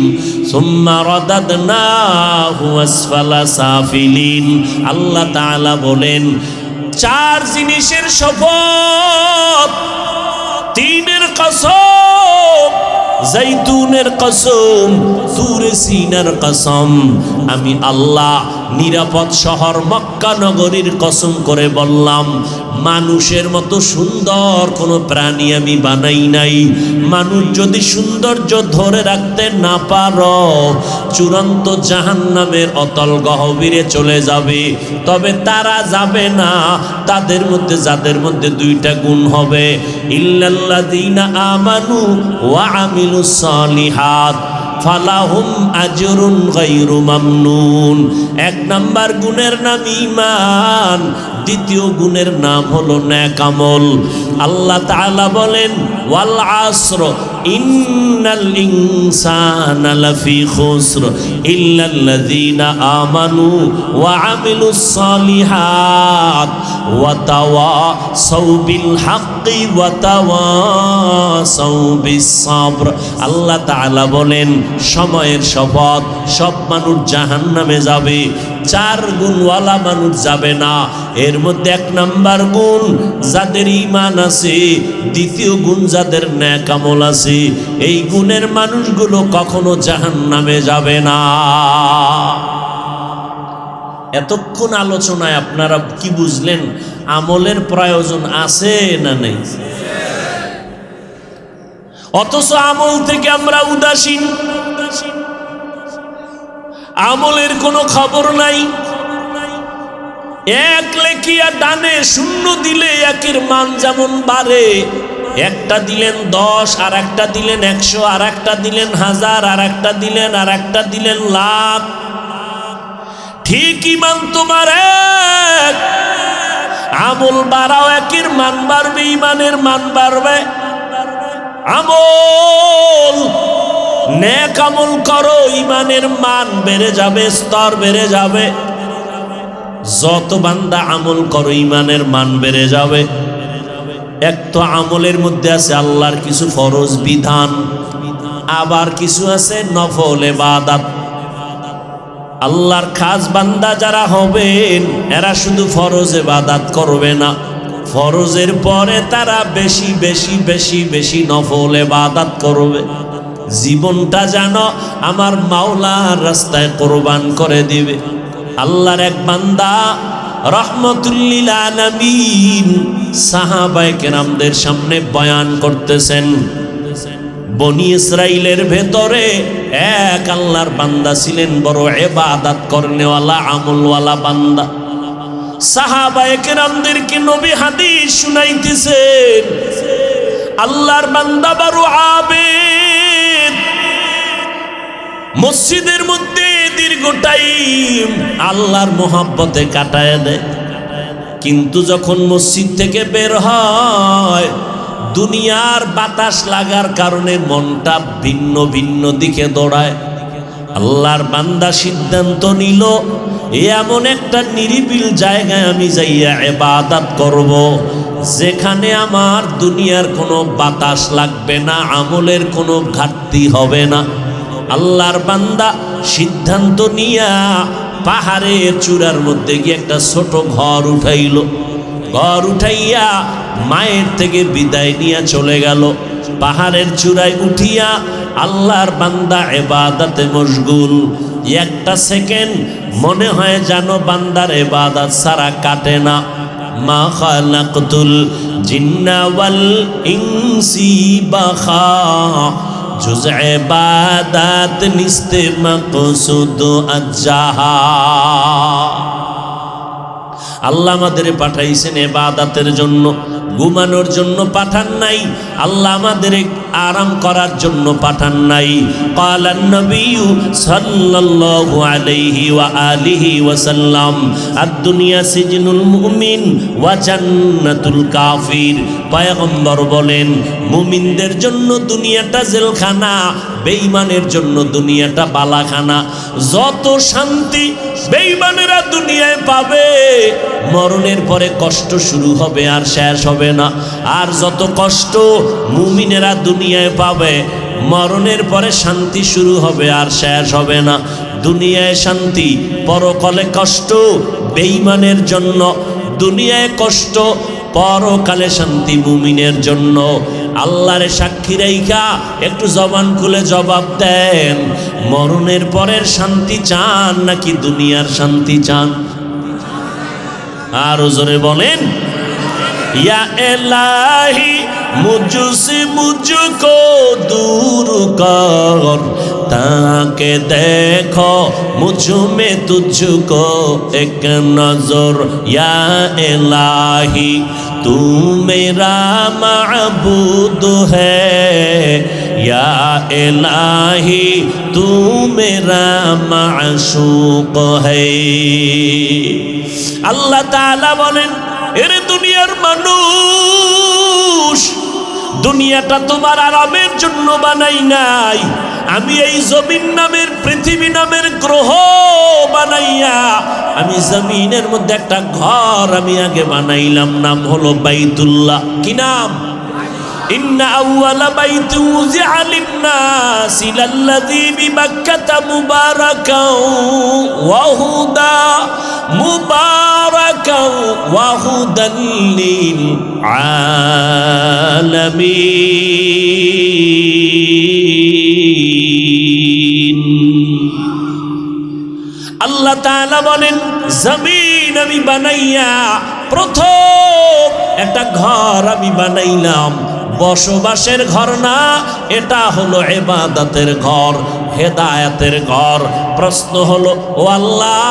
সুম্মা রাদাদনাহু আসফালা সাফিলিন। আল্লাহ তাআলা বলেন, 4 জিনিসের শপথ, 3-এর কসম, জাইতুনের কসম, তুরে সিনার কসম। আমি আল্লাহ নিরাপদ শহর মক্কা নগরীর কসম করে বললাম, মানুষের মতো সুন্দর কোনো প্রাণী আমি বানাই নাই। মানুষ যদি সৌন্দর্য ধরে রাখতে না পারো, চূড়ান্ত জাহান্নামের অতল গহ্বরে চলে যাবে। তবে তারা যাবে না তাদের মধ্যে, যাদের মধ্যে 2টা গুণ হবে, ইল্লাল্লাযীনা আমানু ওয়া আমিলুস সালিহাত ফালাহুম আজরুন গায়রু মামনুন। 1 নাম্বার গুণের নাম ঈমান, দ্বিতীয় গুণের নাম হলো নেক আমল। আল্লাহ তাআলা বলেন, ওয়াল আসর ইন্নাল ইনসানা লাফি খুসর ইল্লাল্লাযীনা আমানু ওয়া আমিলুস সালিহাত ওয়া তাওয়াসাউ বিল হাক্কি ওয়া তাওয়াসাউ বিস সাবর। আল্লাহ তাআলা বলেন, সময়ের শপথ, সব মানুষ জাহান্নামে যাবে, 4 গুণওয়ালা মানুষ যাবে না। এর মধ্যে 1 নাম্বার গুণ যাদের ঈমান আছে, দ্বিতীয় গুণ যাদের নেক আমল আছে। এই গুণের মানুষগুলো কখনো জাহান্নামে যাবে না। এতক্ষণ আলোচনায় আপনারা কি বুঝলেন? আমলের প্রয়োজন আছে না নেই? অথচ আমল থেকে আমরা উদাসীন, আমলের কোনো খবর নাই। 1 লেখিয়া ডানে 0 দিলে 1-এর মান যেমন বাড়ে, একটা দিলেন 10, আর একটা দিলেন 100, আর একটা দিলেন 1000, আর একটা দিলেন, আর একটা দিলেন লাখ। ঠিক ঈমান তোমার এক, আমল বাড়াও 1-এর মান বাড়বে, ঈমানের মান বাড়বে। আমল, নেক আমল করো, ঈমানের মান বেড়ে যাবে, স্তর বেড়ে যাবে। যত বান্দা আমল করো, ঈমানের মান বেড়ে যাবে। এক তো আমলের মধ্যে আছে আল্লাহর কিছু ফরজ বিধান, আবার কিছু আছে নফল ইবাদত। আল্লাহর খাস বান্দা যারা হবেন, এরা শুধু ফরজ ইবাদত করবে না, ফরজের পরে তারা বেশি বেশি বেশি বেশি নফল ইবাদত করবে। জীবনটা যেন আমার মাওলার রাস্তায় কোরবান করে দিবে। আল্লাহর এক বান্দা রাহমাতুল লিল আলামিন সাহাবায়ে কেরামদের সামনে বয়ান করতেছেন, বনি ইসরাইলের ভেতরে এক আল্লাহর বান্দা ছিলেন, বড় ইবাদত করনেওয়ালা আমলওয়ালা বান্দা। সাহাবায়ে কেরামদেরকে নবী হাদিস শুনাইতেছেন, আল্লাহর বান্দা বড় আবেদ, মসজিদের মধ্যে দীর্ঘ টাইম আল্লাহর মোহাব্বতে কাটায় দেয়, কিন্তু যখন মসজিদ থেকে বের হয়, দুনিয়ার বাতাস লাগার কারণে মনটা ভিন্ন ভিন্ন দিকে দৌড়ায়। আল্লাহর বান্দা সিদ্ধান্ত নিল, এমন একটা নিরিবিল জায়গায় আমি যাইয়া ইবাদত করব, যেখানে আমার দুনিয়ার কোনো বাতাস লাগবে না, আমলের কোনো ঘাটতি হবে না। আল্লাহর বান্দা সিদ্ধান্ত নিয়া পাহাড়ের চূড়ার মধ্যে গিয়ে একটা ছোট ঘর উঠাইল। ঘর উঠাইয়া মায়ের থেকে বিদায় নিয়ে চলে গেল। পাহাড়ের চূড়ায় উঠিয়া আল্লাহর বান্দা ইবাদতে মশগুল। একটা সেকেন্ড মনে হয় যেন বান্দার ইবাদত ছাড়া কাটে না। মা খালাকতুল জিন্না ওয়াল ইনসি বাখা জুজ ইবাদত নিস্তে মাকসুদ আজ্জাহা। আল্লাহ আমাদের পাঠাইছেন ইবাদতের জন্য, ঘুমানোর জন্য পাঠান নাই। আল্লাহ আমাদের আরাম করার জন্য পাঠান নাই। ক্বালান নবী সাল্লাল্লাহু আলাইহি ওয়া আলিহি ওয়াসাল্লাম আদ-দুনিয়া সিজনুল মুমিন ওয়া জান্নাতুল কাফির। পয়গম্বর বলেন মুমিনদের জন্য দুনিয়াটা জেলখানা, বেঈমানের জন্য দুনিয়াটা বালাখানা। যত শান্তি বেঈমানেরা দুনিয়ায় পাবে, মরণের পরে কষ্ট শুরু হবে আর শেষ হবে না। আর যত কষ্ট মুমিনেরা দুনিয়ায় পাবে, মরণের পরে শান্তি শুরু হবে আর শেষ হবে না। দুনিয়ায় শান্তি, পরকালে কষ্ট বেঈমানের জন্য। দুনিয়ায় কষ্ট, পরকালে শান্তি মুমিনের জন্য। আল্লাহরে সাক্ষী রাইখা একটু জবান খুলে জবাব দেন, মরণের পরের শান্তি চান নাকি দুনিয়ার শান্তি চান? আর জোরে বলেন, ইয়া ইলাহি মুঝসে মুঝকো দূর কর, তাকে দেখো মুঝ মে তুঝকো এক নজর। ইয়া ইলাহি তু মেরা মাবুদ হ্যায়, ইয়া ইলাহি তু মেরা মাশূক হ্যায়। আল্লাহ তাআলা বলেন, এরে দুনিয়ার মানুষ, দুনিয়াটা তোমার আরামের জন্য বানাই নাই। আমি এই জমিন নামের, পৃথিবী নামের গ্রহ বানাইয়া আমি জমিনের মধ্যে একটা ঘর আমি আগে বানাইলাম, নাম হলো বাইতুল্লাহ। কি নাম? ইন্না আউয়ালা বাইতি উযিআ লিন-নাসি লাল্লাযী বিবাক্কাতা মুবারাকাও ওয়া হুদা, মুবারাকাও ওয়া হুদাল লিল আলামিন। আল্লাহ তাআলা বলেন, জমিন আমি বানাইয়া প্রথম একটা ঘর আমি বানাইলাম, বসবাসের ঘর না, এটা হলো ইবাদতের ঘর, হেদায়েতের ঘর। প্রশ্ন হলো, ও আল্লাহ,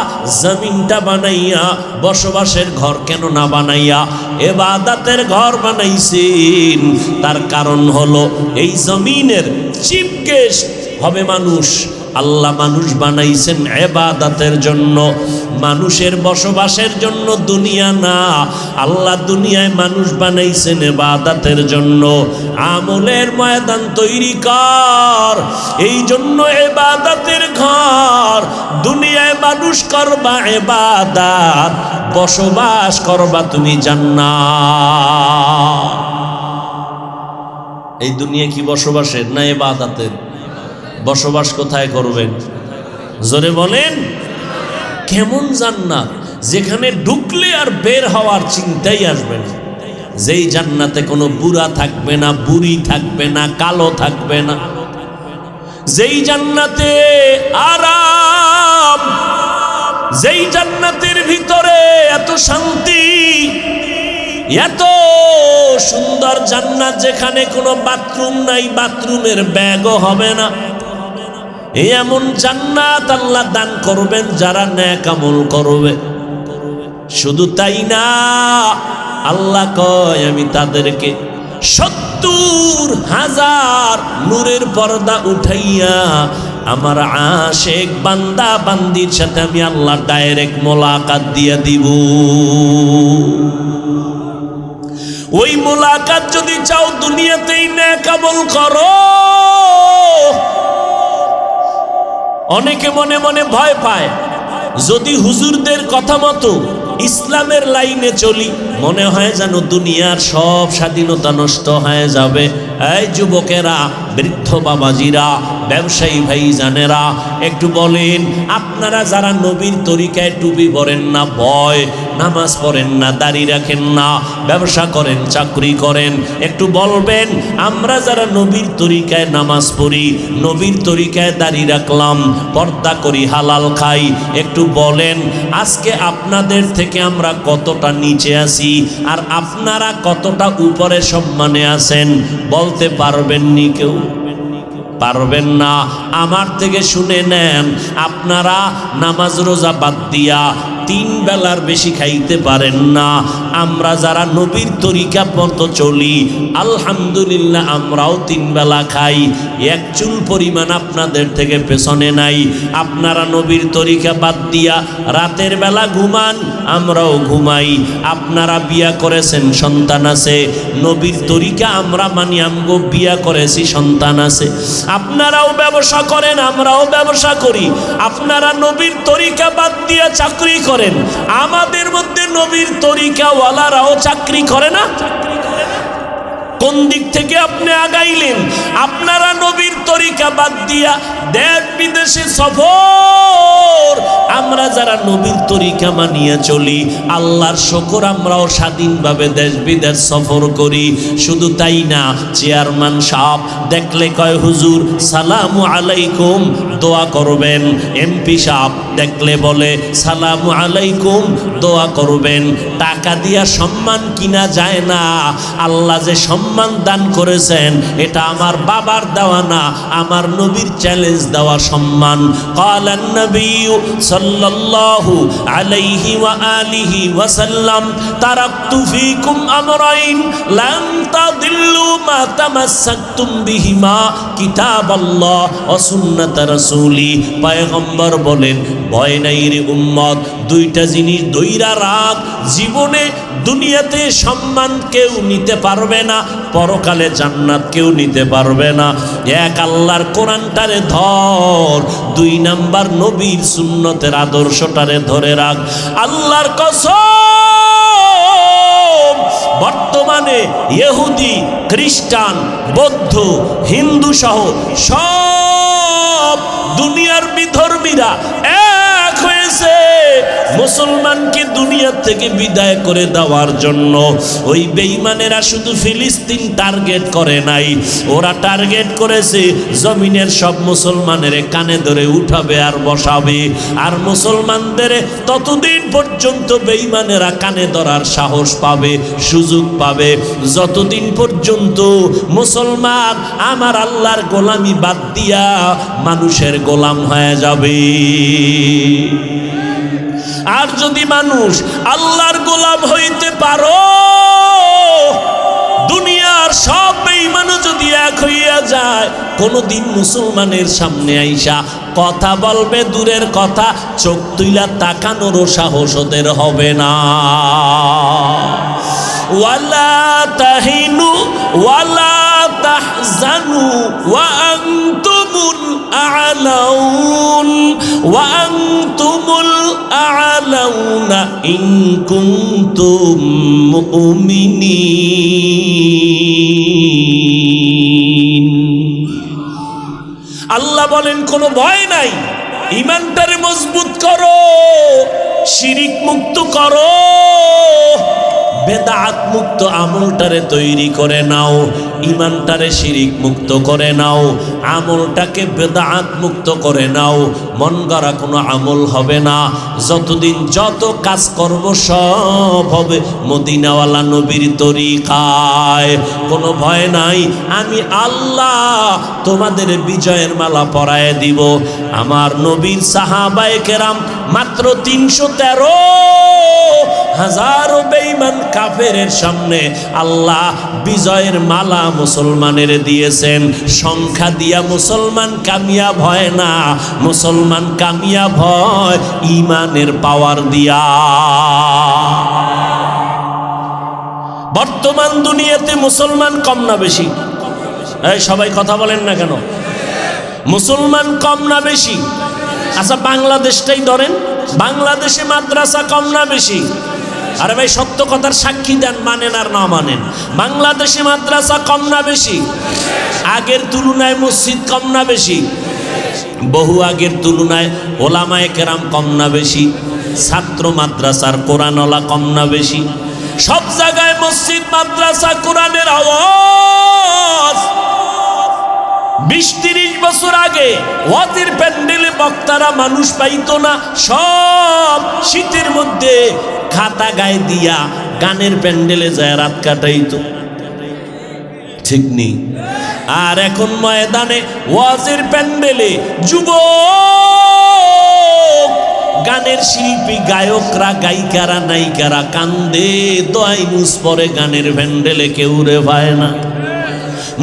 জমিনটা বানাইয়া বসবাসের ঘর কেন না বানাইয়া ইবাদতের ঘর বানাইছেন? তার কারণ হলো এই জমিনের চিফ গেস্ট হবে মানুষ। আল্লাহ মানুষ বানাইছেন ইবাদতের জন্য, মানুষের বসবাসের জন্য দুনিয়া না। আল্লাহ দুনিয়ায় মানুষ বানাইছেন ইবাদতের জন্য। আমলের ময়দান তৈরি কর, এই জন্য ইবাদতের ঘর। দুনিয়ায় মানুষ করবা ইবাদত, বসবাস করবা তুমি জান্নাত। এই দুনিয়া কি বসবাসের না ইবাদতের? বসবাস কোথায় করবেন? জোরে বলেন। কেমন জান্নাত, যেখানে ঢুকলে আর বের হওয়ার চিন্তাই আসবে না। যেই জান্নাতে কোনো বুড়া থাকবে না, বুড়ি থাকবে না, কালো থাকবে না। যেই জান্নাতে আরাম, যেই জান্নাতের ভিতরে এত শান্তি, এত সুন্দর জান্নাত, যেখানে কোনো বাথরুম নাই, বাথরুমের ব্যাগও হবে না। এমন জান্নাত আল্লাহ দান করবেন যারা নেক আমল করবে। শুধু তাই না, আল্লাহ কয় আমি তাদেরকে ৭০,০০০ নূরের পর্দা উঠাইয়া আমার আশেক বান্দা বান্দির সাথে আমি আল্লাহ ডাইরেক্ট মোলাকাত দিয়া দিব। ওই মোলাকাত যদি চাও দুনিয়াতেই নেক আমল করো। অনেকে মনে মনে ভয় পায়, যদি হুজুরদের কথা মতো ইসলামের লাইনে চলি, মনে হয় যেন দুনিয়ার সব স্বাধীনতা নষ্ট হয়ে যাবে। এই যুবকেরা, বৃদ্ধ বাবাজিরা, ব্যবসায়ী ভাইজানেরা, একটু বলেন, আপনারা যারা নবীর তরিকায় টুপি পরেন না, ভয়, নামাজ পড়েন না, দাড়ি রাখেন না, ব্যবসা করেন, চাকরি করেন, একটু বলবেন, আমরা যারা নবীর তরিকায় নামাজ পড়ি, নবীর তরিকায় দাড়ি রাখলাম, পর্দা করি, হালাল খাই, একটু বলেন আজকে আপনাদের থেকে আমরা কতটা নিচে আছি আর আপনারা কতটা উপরে সম্মানে আছেন? বলতে পারবেন নি কেউ? পারবেন না। আমার থেকে শুনে নেন, আপনারা নামাজ রোজা বাদ দিয়া 3 বেলার বেশি খাইতে পারেন না। আমরা যারা নবীর তরিকা মতো চলি, আলহামদুলিল্লাহ আমরাও 3 বেলা খাই, এক চুল পরিমাণ আপনাদের থেকে পেছনে নাই। আপনারা নবীর তরিকা বাদ দিয়া রাতের বেলা ঘুমান, আমরাও ঘুমাই। আপনারা বিয়া করেছেন, সন্তান আছে, নবীর তরিকা আমরা মানি, আমগো বিয়া করেছি, সন্তান আছে। আপনারাও ব্যবসা করেন, আমরাও ব্যবসা করি। আপনারা নবীর তরিকা বাদ দিয়া চাকরি করেন, আমাদের মধ্যে নবীর তরিকাওয়ালারাও চাকরি করে না? কোন দিক থেকে আপনি আগাইলেন? আপনারা নবীর তরিকা বাদ দিয়া দেশ বিদেশে সফর, আমরা যারা নবীর তরিকা মানিয়ে চলি, আল্লাহর শুকর, আমরাও স্বাধীনভাবে দেশ বিদেশ সফর করি। শুধু তাই না, চেয়ারম্যান সাহেব দেখলে কয় হুজুর সালামু আলাইকুম, দোয়া করবেন। এমপি সাহেব দেখলে বলে সালামু আলাইকুম, দোয়া করবেন। টাকা দিয়া সম্মান কিনা যায় না। আল্লাহ যে সম্মান দান করেছেন, এটা আমার বাবার দেওয়া না, আমার নবীর চ্যালেঞ্জ দেওয়া সম্মান। ক্বালান নবী সাল্লাল্লাহু আলাইহি ওয়া আলিহি ওয়া সাল্লাম, তারাকতু ফীকুম আমরাইন লান তাদিল্লু মা তামাসসাকতুম বিহিমা, কিতাবাল্লাহ ওয়া সুন্নাত রাসূলি। পয়গম্বর বলেন, ভয় নাই রে উম্মত, 2টা জিনিস ধইরা রাখ। জীবনে দুনিয়াতে সম্মান কেউ নিতে পারবে না, পরকালে জান্নাত কেউ নিতে পারবে না। এক, আল্লাহর কোরআনটারে ধর। 2 নাম্বার, নবীর সুন্নতের আদর্শটারে ধরে রাখ। আল্লাহর কসম, বর্তমানে ইহুদি, খ্রিস্টান, বৌদ্ধ, হিন্দু সহ সব দুনিয়ার বিধর্মীরা এক হয়েছে মুসলমানকে দুনিয়া থেকে বিদায় করে দেওয়ার জন্য। ওই বেঈমানেরা শুধু ফিলিস্তিন টার্গেট করে নাই, ওরা টার্গেট করেছে জমিনের সব মুসলমানের কানে ধরে উঠাবে আর বসাবে। আর মুসলমানদের ততদিন পর্যন্ত বেঈমানেরা কানে ধরার সাহস পাবে, সুযোগ পাবে, যতদিন পর্যন্ত মুসলমান আমার আল্লাহর গোলামি বাদ দিয়া মানুষের গোলাম হয়ে যাবে। আর যদি মানুষ আল্লাহর গোলাম হইতে পারো, দুনিয়ার সব বেঈমানও যদি এক হইয়া যায়, কোনদিন মুসলমানের সামনে আইসা কথা বলবে দূরের কথা, চোখ তুইলা তাকানোরও সাহস ওদের হবে না। ওয়ালা তাহিনু ওয়ালা তাহজানু ওয়া আনতুমুল আ'লাউন ওয়া আনতুমুল আ'লাউনা ইন কুনতুম মুমিনিন। আল্লাহ বলেন, কোনো ভয় নাই, ঈমানটারে মজবুত করো, শিরিক মুক্ত করো, বেদাত মুক্ত আমলটারে তৈরি করে নাও, ঈমানটারে শিরিক মুক্ত করে নাও, আমলটাকে বেদাত মুক্ত করে নাও। মন গড়া কোনো আমল হবে না। যতদিন যত কাজ করব সব হবে মদিনাওয়ালা নবীর তরিকায়। কোনো ভয় নাই, আমি আল্লাহ তোমাদের বিজয়ের মালা পরায় দিব। আমার নবীর সাহাবায়ে কেরাম মাত্র 313 হাজারো বেঈমান কাফেরের সামনে আল্লাহ বিজয়ের মালা মুসলমানের দিয়েছেন। সংখ্যা দিয়া মুসলমান কামিয়াব হয় না, মুসলমান কামিয়াব হয় ঈমানের পাওয়ার দিয়া। বর্তমান দুনিয়াতে মুসলমান কম না বেশি? এই সবাই কথা বলেন না কেন? মুসলমান কম না বেশি? আচ্ছা বাংলাদেশটাই ধরেন, বাংলাদেশে মাদ্রাসা কম না বেশি? আরে ভাই সত্য কথার সাক্ষী দেন, মানেন আর না মানেন। বাংলাদেশে মাদ্রাসা কম না বেশি? আগের তুলনায় মসজিদ কম না বেশি? বহু আগের তুলনায় ওলামায়ে কেরাম কম না বেশি? ছাত্র মাদ্রাসার কোরআনওয়ালা কম না বেশি? সব জায়গায় মসজিদ মাদ্রাসা কোরআনের আওয়াজ। 20-30 বছর আগে ওয়াজের প্যান্ডেলে বক্তারা মানুষ পাইতো না, সব শীতের মধ্যে খাতা গায়ে দিয়া গানের প্যান্ডেলে যায় রাত কাটাইতো, ঠিক নেই? আর এখন ময়দানে ওয়াজের প্যান্ডেলে যুবক, গানের শিল্পী, গায়করা, গায়িকারা, নায়িকারা কান্দে, দোয়াই মুস পরে গানের প্যান্ডেলে কেউ রে পায় না।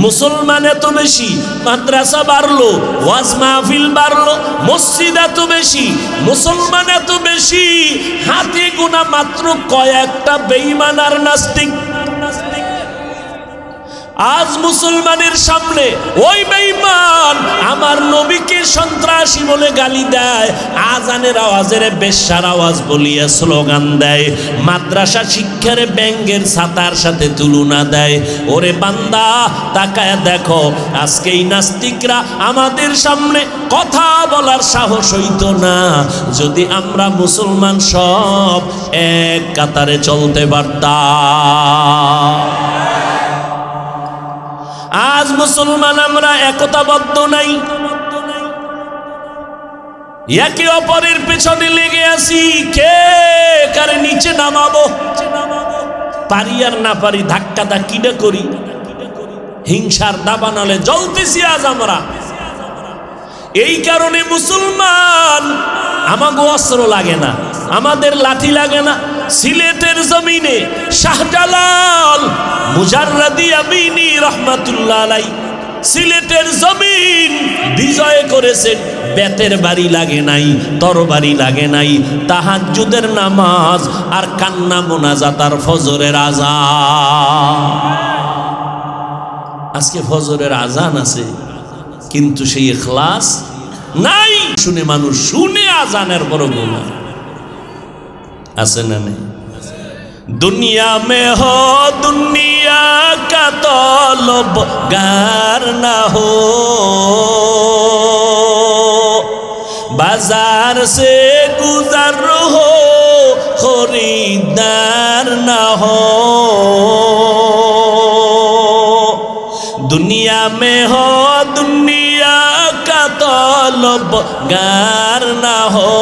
মুসলমান এত বেশি, মাদ্রাসা বাড়লো, ওয়াজ মাহফিল বাড়লো, মসজিদ এত বেশি, মুসলমান এত বেশি, হাতে গোনা মাত্র কয়েকটা বেঈমান আর নাস্তিক। আজ মুসলমানের সামনে ওই বেঈমান আমার নবীকে সন্ত্রাসী বলে গালি দেয়, আজানের আওয়াজের বেশ্যার আওয়াজ বলিয়া স্লোগান দেয়, মাদ্রাসা শিক্ষারে ব্যাঙ্গের ছাতার সাথে তুলনা দেয়। ওরে বান্দা, তাকায় দেখো, আজকে এই নাস্তিকরা আমাদের সামনে কথা বলার সাহস হইতো না যদি আমরা মুসলমান সব এক কাতারে চলতে পারতাম। আজ মুসলমান আমরা একতাবদ্ধ নাই, একে অপরের পেছনে লেগে আছি, কে কারে নিচে নামাবো, পারি আর না পারি ধাক্কা ধাক্কিটা করি, হিংসার দাবানলে জ্বলতেছি আজ আমরা। এই কারণে মুসলমান, আমাকে অস্ত্র লাগে না, আমাদের লাঠি লাগে না। সিলেটের জমিনে শাহজালাল মুজাররাদি আমিনী রহমাতুল্লাহ আলাইহি সিলেটের জমিন বিজয় করেছেন, বেতের বাড়ি লাগে নাই, তরবারি লাগে নাই, তাহাজ্জুদের নামাজ আর কান্না মোনাজাত আর ফজরের আযান। আজকে ফজরের আযান আছে কিন্তু সেই ইখলাস নাই। শুনে মানুষ, শুনে আযানের বড় গুনাহ আছে না নেই? दुनिया में हो दुनिया का तलबगार ना हो, बाजार से गुजर हो खरीदार ना हो। दुनिया में हो दुनिया का तलबगार ना हो,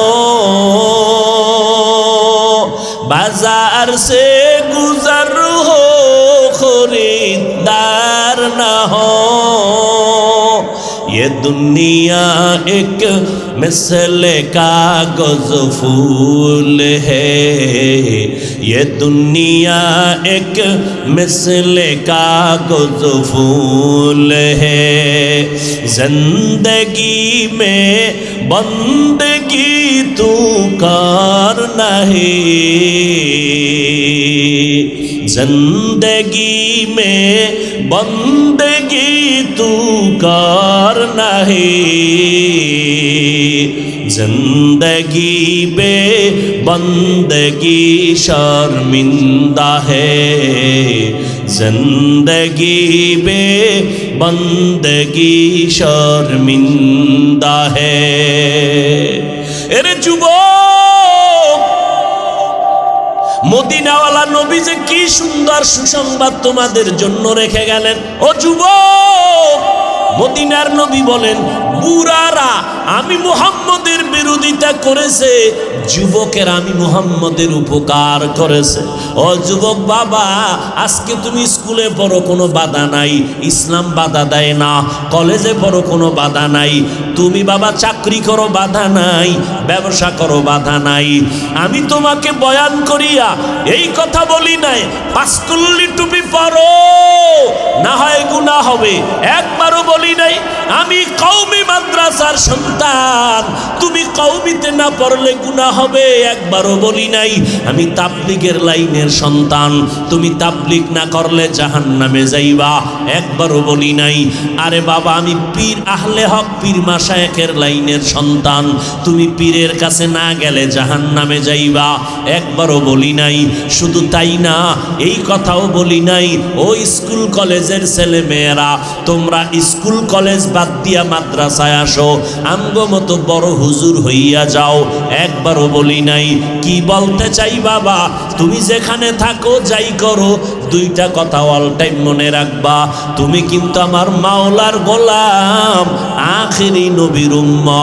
बाजार से गुजर हो खरीदार ना हो। ये दुनिया एक मिसले कागज फूल है, ये दुनिया एक मिसले कागज फूल है। जिंदगी में बंदगी तू कर नहीं, जिंदगी में बंदगी तू कर नहीं, जिंदगी बे बंदगी शर्मिंदा है, जिंदगी बे बंदगी शर्मिंदा है। এরে যুবক, মদিনাওয়ালা নবী যে কি সুন্দর সুসংবাদ তোমাদের জন্য রেখে গেলেন। ও যুবক, মদিনার নবী বলেন, বুড়ারা আমি মুহাম্মদের বিরোধিতা করেছে, যুবকের আমি মুহাম্মদের উপকার করেছে। ও যুবক বাবা, আজকে তুমি স্কুলে পড়ো কোনো বাধা নাই, ইসলাম বাধা দেয় না। কলেজে পড়ো কোনো বাধা নাই, তুমি বাবা চাকরি করো বাধা নাই, ব্যবসা করো বাধা নাই। আমি তোমাকে বয়ান করিয়া এই কথা বলি নাই পাঁচকুল্লি টুপি পরো, না হয় গুনাহ হবে, একবারও বলি নাই আমি কওমি মাদ্রাসার সন্তান, তুমি কওমিতে না পড়লে গুনাহ হবে একবারও বলি নাই। আমি তাবলীগের লাইনের সন্তান, তুমি তাবলীগ না করলে জাহান্নামে যাইবা, একবারও বলি নাই। আরে বাবা আমি পীর আহলে হক পীর মাশায়েখের লাইনের সন্তান, তুমি পীরের কাছে না গেলে জাহান্নামে যাইবা, একবারও বলি নাই। শুধু তাই না, এই কথাও বলি নাই ও স্কুল কলেজের ছেলে মেয়েরা তোমরা স্কুল কলেজ বাদ দিয়া মাদ্রাসায় আসো, আমগো মতো বড় হুজুর হইয়া যাও, একবারও বলি নাই। কি বলতে চাই বাবা, তুমি যেখানে থাকো যাই করো, দুইটা কথা অল টাইম মনে রাখবা, তুমি কিন্তু আমার মাওলার গোলাম, আখিরি নবীর উম্মত।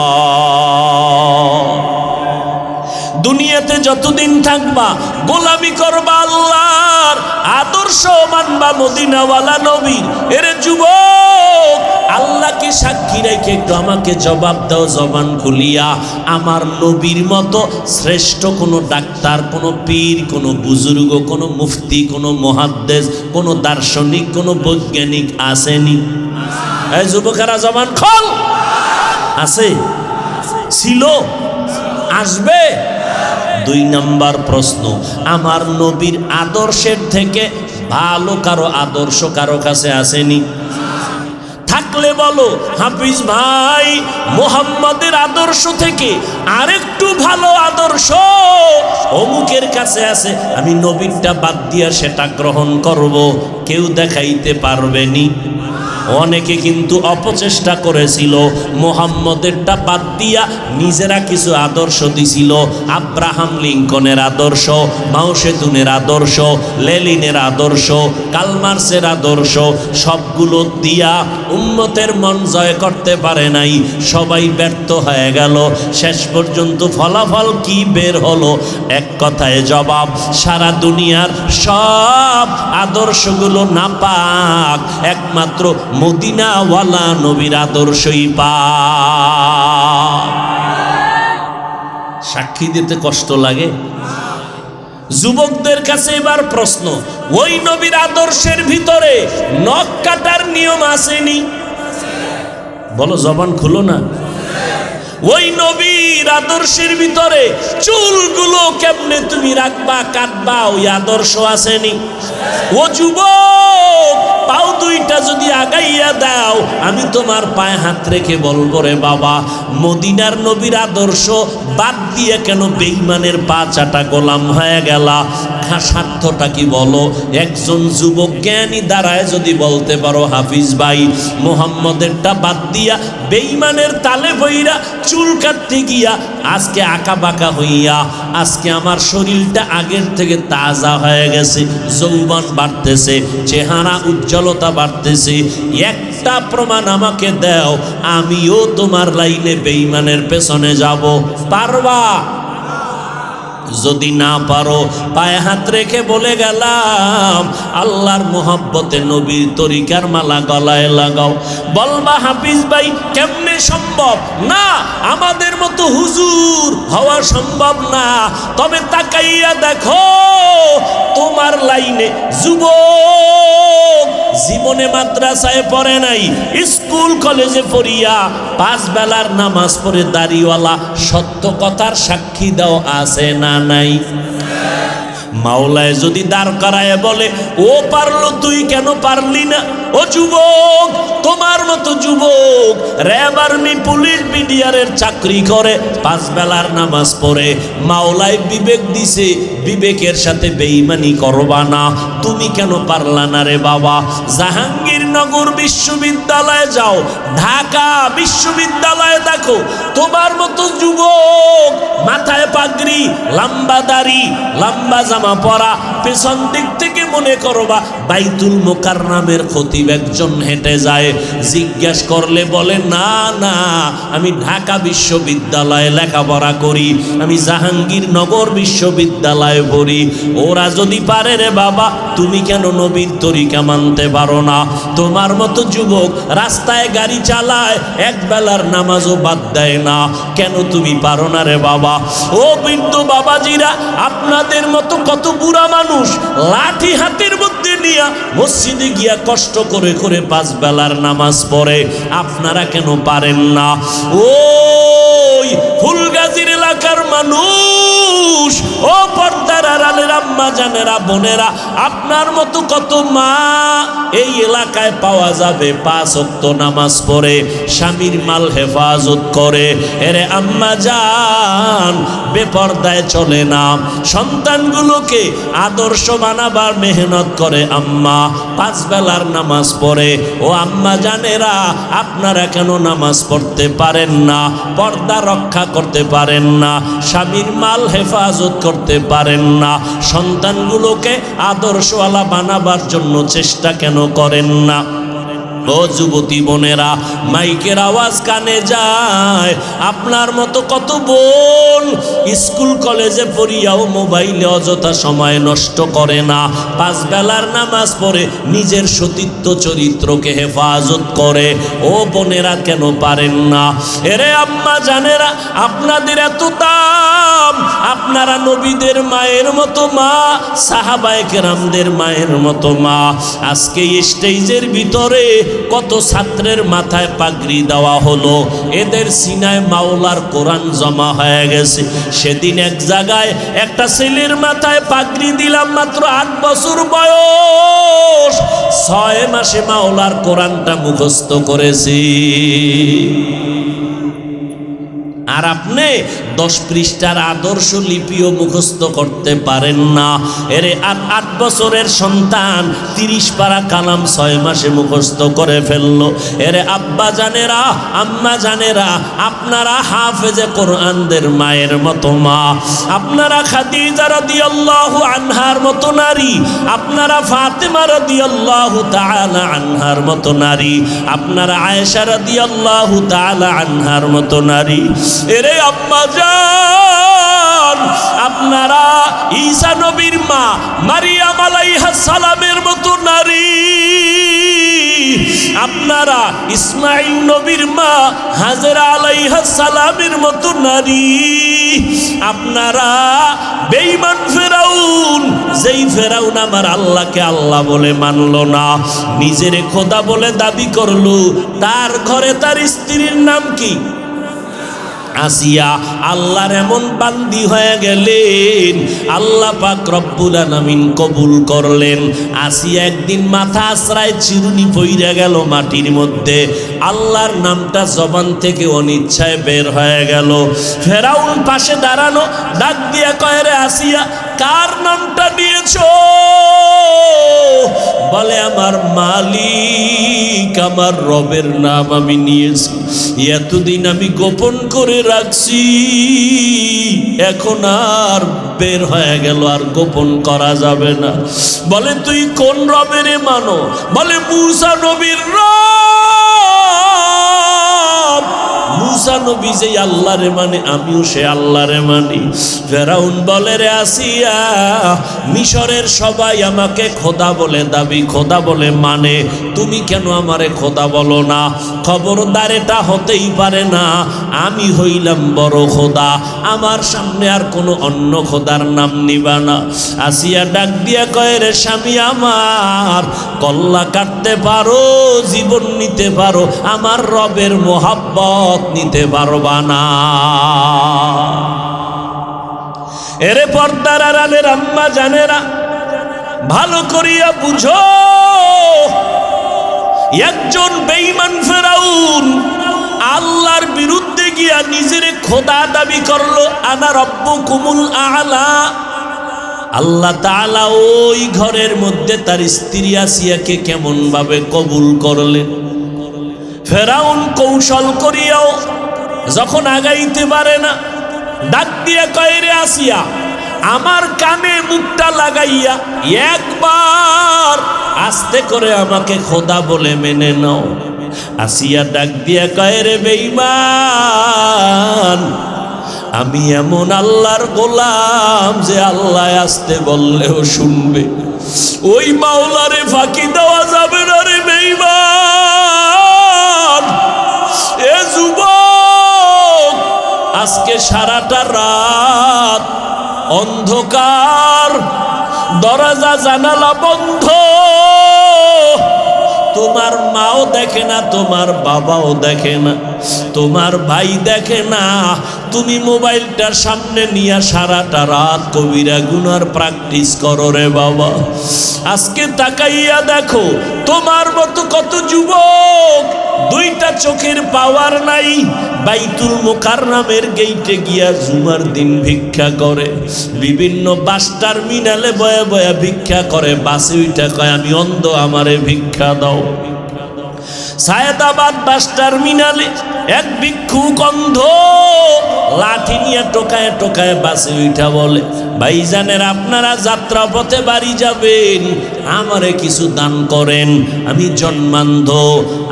দুনিয়াতে যতদিন থাকবা গোলামি করবা আল্লাহর, আদর্শ মানবা মদিনাওয়ালা নবীর। এর যুবক আল্লাহকে সাক্ষী রেখে একটু আমাকে জবাব দাও জবান খুলিয়া, আমার নবীর মতো শ্রেষ্ঠ কোনো ডাক্তার, কোনো পীর, কোনো বুজুর্গ, কোনো মুফতি, কোনো মুহাদ্দিস, কোনো দার্শনিক, কোনো বৈজ্ঞানিক আসেনি? এই যুবকেরা জবান খোল, আছে? ছিল? আসবে? দুই নাম্বার প্রশ্ন, আমার নবীর আদর্শের থেকে ভালো কারো আদর্শ কারো কাছে আসেনি? থাকলে বলো হাফিজ ভাই, মুহাম্মাদের আদর্শ থেকে আরেকটু ভালো আদর্শ অমুকের কাছে আছে, আমি নবীরটা বাদ দিয়া সেটা গ্রহণ করব, কেউ দেখাইতে পারবেনি। অনেকে কিন্তু অপচেষ্টা করেছিল, মুহাম্মদেরটা বাদ দিয়া নিজেরা কিছু আদর্শ দিছিল। আব্রাহাম লিঙ্কনের আদর্শ, মাও সেতুনের আদর্শ, লেনিনের আদর্শ, কালমার্সের আদর্শ, সবগুলো দিয়া উম্মতের মন জয় করতে পারে নাই, সবাই ব্যর্থ হয়ে গেল। শেষ পর্যন্ত ফলাফল কি বের হলো? এক কথায় জবাব, সারা দুনিয়ার সব আদর্শগুলো নাপাক, একমাত্র মদিনাওয়ালা নবীর আদর্শই পাক। সাক্ষী দিতে কষ্ট লাগে? যুবকদের কাছে এবার প্রশ্ন, ওই নবীর আদর্শের ভিতরে নখ কাটার নিয়ম আসেনি? বলো, জবান খুলো না। ওই নবীর আদর্শের ভিতরে চুলগুলো কেমনে তুমি রাখবা, কাটবা, ওই আদর্শ আসেনি? ও যুবক, পাও দুইটা যদি আগাইয়া দাও, আমি তোমার পায়ে হাত রেখে বলবো রে বাবা, মদিনার নবীর আদর্শ বাদ দিয়ে কেন বেঈমানের পা চাটা গোলাম হয়ে গেলা? স্বার্থটা কি বলো? একজন যুবক জ্ঞানী দাঁড়ায় যদি বলতে পারো হাফিজ ভাই, মুহাম্মদেরটা বাদ দিয়া বেঈমানের তালে বইরা চুল কাটতে গিয়া আজকে আঁকা বাঁকা হইয়া, আজকে আমার শরীরটা আগের থেকে তাজা হয়ে গেছে, যৌবন বাড়তেছে, চেহারা উজ্জ্বলতা বাড়তেছে, একটা প্রমাণ আমাকে দাও, আমিও তোমার লাইনে বেঈমানের পেছনে যাব, পারবা? যদি না পারো, পায়ে হাত রেখে বলে গেলাম, আল্লাহর মোহাব্বতে নবীর তরিকার মালা গলায় লাগাও। বলবা হাফিজ ভাই কেমনে সম্ভব? না, আমাদের মতো হুজুর হওয়া সম্ভব না। তবে তাকাইয়া দেখো, তোমার লাইনে যুবক জীবনে মাদ্রাসায় পড়ে নাই, স্কুল কলেজে পড়িয়া 5 বেলার নামাজ পড়ে দাড়িওয়ালা, সত্য কথার সাক্ষী দাও আছে না নাই? মাওলায় যদি দাঁড় করায় বলে, ও পারলো, তুই কেন পারলি না? ও যুবক, তোমার মতো যুবক র্যাব, আর্মি, পুলিশ, বিডিআরের চাকরি করে, 5 বেলার নামাজ পড়ে, মাওলায় বিবেক দিছে, বিবেকের সাথে বেঈমানি করবা না, তুমি কেন পারলা না রে বাবা? জাহাঙ্গীরনগর বিশ্ববিদ্যালয়ে যাও, ঢাকা বিশ্ববিদ্যালয়ে দেখো, তোমার মতো যুবক মাথায় পাগড়ি, লম্বা দাড়ি, লম্বা জামা পরা, পেছন দিক থেকে মনে করবা বাইতুল মুকাররমের খতিব একজন হেঁটে যায়, জিজ্ঞেস করলে বলে, না না, আমি ঢাকা বিশ্ববিদ্যালয়ে লেখাপড়া করি, আমি জাহাঙ্গীরনগর বিশ্ববিদ্যালয়ে পড়ি। ওরা যদি পারে রে বাবা, তুমি কেন নবীর তরিকা মানতে পারো না? তোমার মতো যুবক রাস্তায় গাড়ি চালায়, 1 বেলার নামাজও বাদ দেয় না, কেন তুমি পারো না রে বাবা? ও বৃদ্ধ বাবাজিরা, আপনাদের মতো কত বুড়া মানুষ লাঠি হাতের মধ্যে নিয়ে মসজিদে গিয়া কষ্ট করে করে 5 বেলার নামাজ পড়ে, আপনারা কেন পারেন না? ওই ফুলগাজীর এলাকার মানুষ আম্মা জানেরা, বোনেরা, আপনার মতো কত মা এই এলাকায় পাওয়া যাবে 5 ওয়াক্ত নামাজ পড়ে স্বামীর মাল হেফাজত করে। এরে আম্মা জান বেপরদায় চলে না, সন্তানগুলোকে আদর্শ বানাবার মেহনত করে আম্মা, 5 বেলার নামাজ পড়ে। ও আম্মা জানেরা, আপনারা কেন নামাজ পড়তে পারেন না, পর্দা রক্ষা করতে পারেন না, স্বামীর মাল হেফাজত করতে পারেন না, সন্তানগুলোকে আদর্শওয়ালা বানাবার জন্য চেষ্টা কেন করেন না? ও যুবতী বোনেরা, মাইকের আওয়াজ কানে যায়, আপনার মতো কত বোন স্কুল কলেজে পড়িয়াও মোবাইলে অযথা সময় নষ্ট করে না, 5 বেলার নামাজ পড়ে নিজের সতীত্ব চরিত্রকে হেফাজত করে। ও বোনেরা কেন পারেন না? এরে আম্মা জানেরা, আপনাদের এত দাম, আপনারা নবীদের মায়ের মতো মা, সাহাবায়ে কেরামদের মায়ের মতো মা। আজকে স্টেজের ভিতরে কত ছাত্রের মাথায় পাগড়ি দেওয়া হলো, এদের সিনায় মাওলার কোরআন জমা হয়ে গেছে। সেদিন এক জায়গায় একটা ছেলের মাথায় পাগড়ি দিলাম, মাত্র 8 বছর বয়স, 6 মাসে মাওলার কোরআনটা মুখস্থ করেছি। আর আপনি 10 পৃষ্ঠার আদর্শ লিপিও মুখস্থ করতে পারেন না। এরে 8 বছরের সন্তান 30 পারা কালাম 6 মাসে মুখস্থ করে ফেললো। এরে আব্বা জানেরা, আম্মা জানেরা, আপনারা হাফেজে কোরআনদের মায়ের মতো মা, আপনারা খাদিজা রাদিয়াল্লাহু আনহার মতো নারী, আপনারা ফাতেমা রাদিয়াল্লাহু তাআলা আনহার মতো নারী, আপনারা আয়েশা রাদিয়াল্লাহু তাআলা আনহার মতো নারী। এরে আম্মা জান, আপনারা ঈসা নবীর মা মারিয়াম আলাইহিস সালামের মতো নারী, আপনারা ইসমাঈল নবীর মা হাজেরা আলাইহিস সালামের মতো নারী, আপনারা বেঈমান ফেরাউন, যেই ফেরাউন আমার আল্লাহকে আল্লাহ বলে মানলো না, নিজেরে খোদা বলে দাবি করলো, তার ঘরে তার স্ত্রীর নাম কি? আসিয়া। আল্লাহর এমন বান্দি হয়ে গেলেন, আল্লাহ পাক রব্বুল আলামিন কবুল করলেন। আসিয়া একদিন মাথা আশ্রায় চিরুনি পইরা গেল মাটির মধ্যে, আল্লাহর নামটা জবান থেকে অনিচ্ছায় বের হয়ে গেল। ফেরাউন পাশে দাঁড়ানো, ডাক দিয়া কয়, রে আসিয়া, কার নামটা নিয়েছো? বলে, আমার মালিক, আমার রবের নাম আমি নিয়েছি, এতদিন আমি গোপন করে রাখছি, এখন আর বের হয়ে গেল, আর গোপন করা যাবে না। বলে, তুই কোন রবের মানো? বলে, মূসা নবীর রব। মূসা নবী যে আল্লাহরে মানে, আমিও সে আল্লাহরে মানি। ফেরাউন বলে, রে আসিয়া, মিশরের সবাই আমাকে খোদা বলে দাবি, খোদা বলে মানে, তুমি কেন আমারে খোদা বলো না? খবরদার, এটা হতেই পারে না, আমি হইলাম বড় খোদা, আমার সামনে আর কোনো অন্য খোদার নাম নিবা না। আসিয়া ডাক দিয়া কয়, রে স্বামী আমার, কল্লা কাটতে পারো, জীবন নিতে পারো, আমার রবের মোহাব্বত নিতে পারবা না। এরে পর্দার আড়ালের আম্মা জানেরা, ভালো করিয়া বুঝো, একজন বেঈমান ফেরাউন আল্লাহর বিরুদ্ধে গিয়া নিজের খোদা দাবি করলো, আনা রব্বুকুমুল আ'লা। আল্লাহ তাআলা ওই ঘরের মধ্যে তার স্ত্রী আসিয়াকে কেমন ভাবে কবুল করলেন। ফেরাউন কৌশল করিয়াও যখন আগাইতে পারে না, ডাক দিয়ে কয়, রে আসিয়া, আমার কানে মুখটা লাগাইয়া একবার আস্তে করে আমাকে খোদা বলে মেনে নাও। আসিয়া ডাক দিয়ে কয়, রে বেঈমান, আমি এমন আল্লাহর গোলাম যে আল্লাহ আসতে বললেও শুনবে, ওই মাওলারে ফাঁকি দেওয়া যাবে না রে বেঈমান। এ যুবক, আজকে সারাটা রাত অন্ধকার, দরজা জানালা বন্ধ, তোমার মাও দেখে না, তোমার বাবাও দেখে না, তোমার ভাই দেখে না তুমি মোবাইলটার সামনে নিয়ে সারাটা রাত কবিরা গুনার প্র্যাকটিস করো রে বাবা। আজকে তাকাইয়া দেখো তোমার মতো কত যুবক দুইটা চোখের পাওয়ার নাই, বাইতুল মুকাররমের গেইটে গিয়া জুমার দিন ভিক্ষা করে, বিভিন্ন বাস টার্মিনালে বয়া বয়া ভিক্ষা করে, বাসে উইটা কয় আমি অন্ধ আমারে ভিক্ষা দাও। সায়েদাবাদ বাস টার্মিনালে এক ভিক্ষুক অন্ধ লাঠি নিয়ে টোকায় টোকায় বাসে উঠা বলে, ভাইজানের আপনারা যাত্রা পথে বাড়ি যাবেন, আমারে কিছু দান করেন, আমি জন্মান্ধ,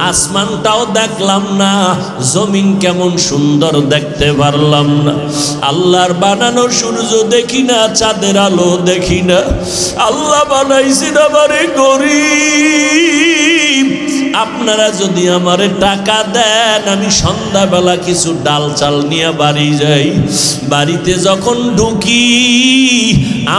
আসমানটাও দেখলাম না, জমিন কেমন সুন্দর দেখতে পারলাম না, আল্লাহর বানানো সূর্য দেখি না, চাঁদের আলো দেখি না, আল্লাহ বানাইছেন আমারে গরিব, আপনারা যদি আমারে টাকা দেন আমি সন্ধ্যাবেলা কিছু ডাল চাল নিয়ে বাড়ি যাই। বাড়িতে যখন ঢুকি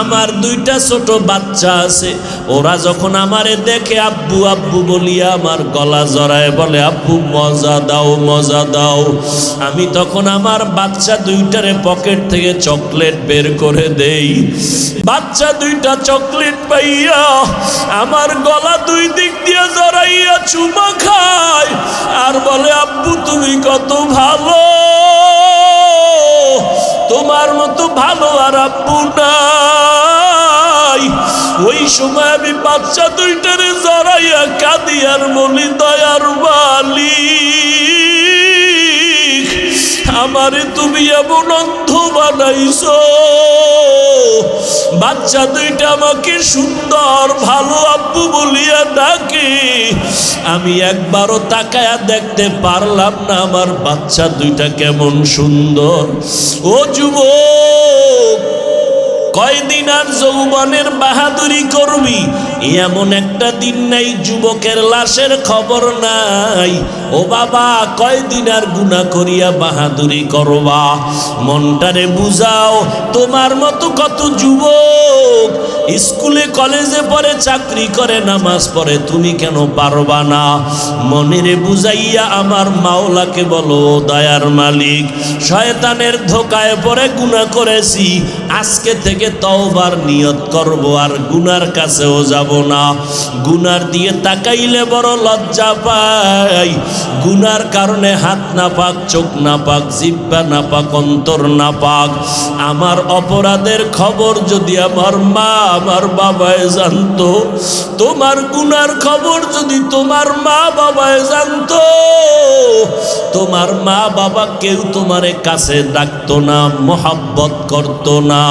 আমার দুইটা ছোট বাচ্চা আছে, ওরা যখন আমারে দেখে আব্বু আব্বু বলিয়া আমার গলা জড়ায় বলে আব্বু মজা দাও মজা দাও, আমি তখন আমার বাচ্চা দুইটারে পকেট থেকে চকলেট বের করে দেই। বাচ্চা দুইটা চকলেট পাইয়া আমার গলা দুই দিক দিয়ে জড়াইয়া চুমা খায় আর বলে আব্বু তুমি কত ভালো, তোমার মতো ভালো আর আব্বু নাই। ওই সময় আমি বাচ্চা দুইটারে জড়াইয়া কাঁদি আর বলি দয়ার মালিক আমারে তুমি এমন অন্ধ বানাইছো, বাচ্চা দুইটা আমাকে সুন্দর ভালো আব্বু বলিয়া ডাকে, আমি একবারও তাকায়া দেখতে পারলাম না আমার বাচ্চা দুইটা কেমন সুন্দর। ও যুবক, কয়দিন আর যৌবনের বাহাদুরি করবি, এমন একটা দিন নাই যুবকের লাশের খবর নাই। ও বাবা, কয়দিন আর গুনাহ করিয়া বাহাদুরি করবা, মনটারে বুঝাও। তোমার মতো কত যুবক স্কুলে কলেজে পড়ে চাকরি করে নামাজ পড়ে, তুমি কেন পারবা না? মনেরে বুঝাইয়া আমার মাওলাকে বলো দয়ার মালিক শয়তানের ধোকায় পড়ে গুনাহ করেছি, আজকে থেকে তওবার নিয়ত করব, আর গুনার কাছেও যাব না। গুনার দিয়ে তাকাইলে বড় লজ্জা পাই, গুনার কারণে হাত না পাক, চোখ না পাক, জিহ্বা না পাক, অন্তর না পাক। আমার অপরাধের খবর যদি আমার মা আমার বাবায় জানতো, তোমার গুনার খবর যদি তোমার মা বাবায় জানতো, তোমার মা বাবা কেউ তোমারে কাছে ডাকতো না, মোহাব্বত করতো না।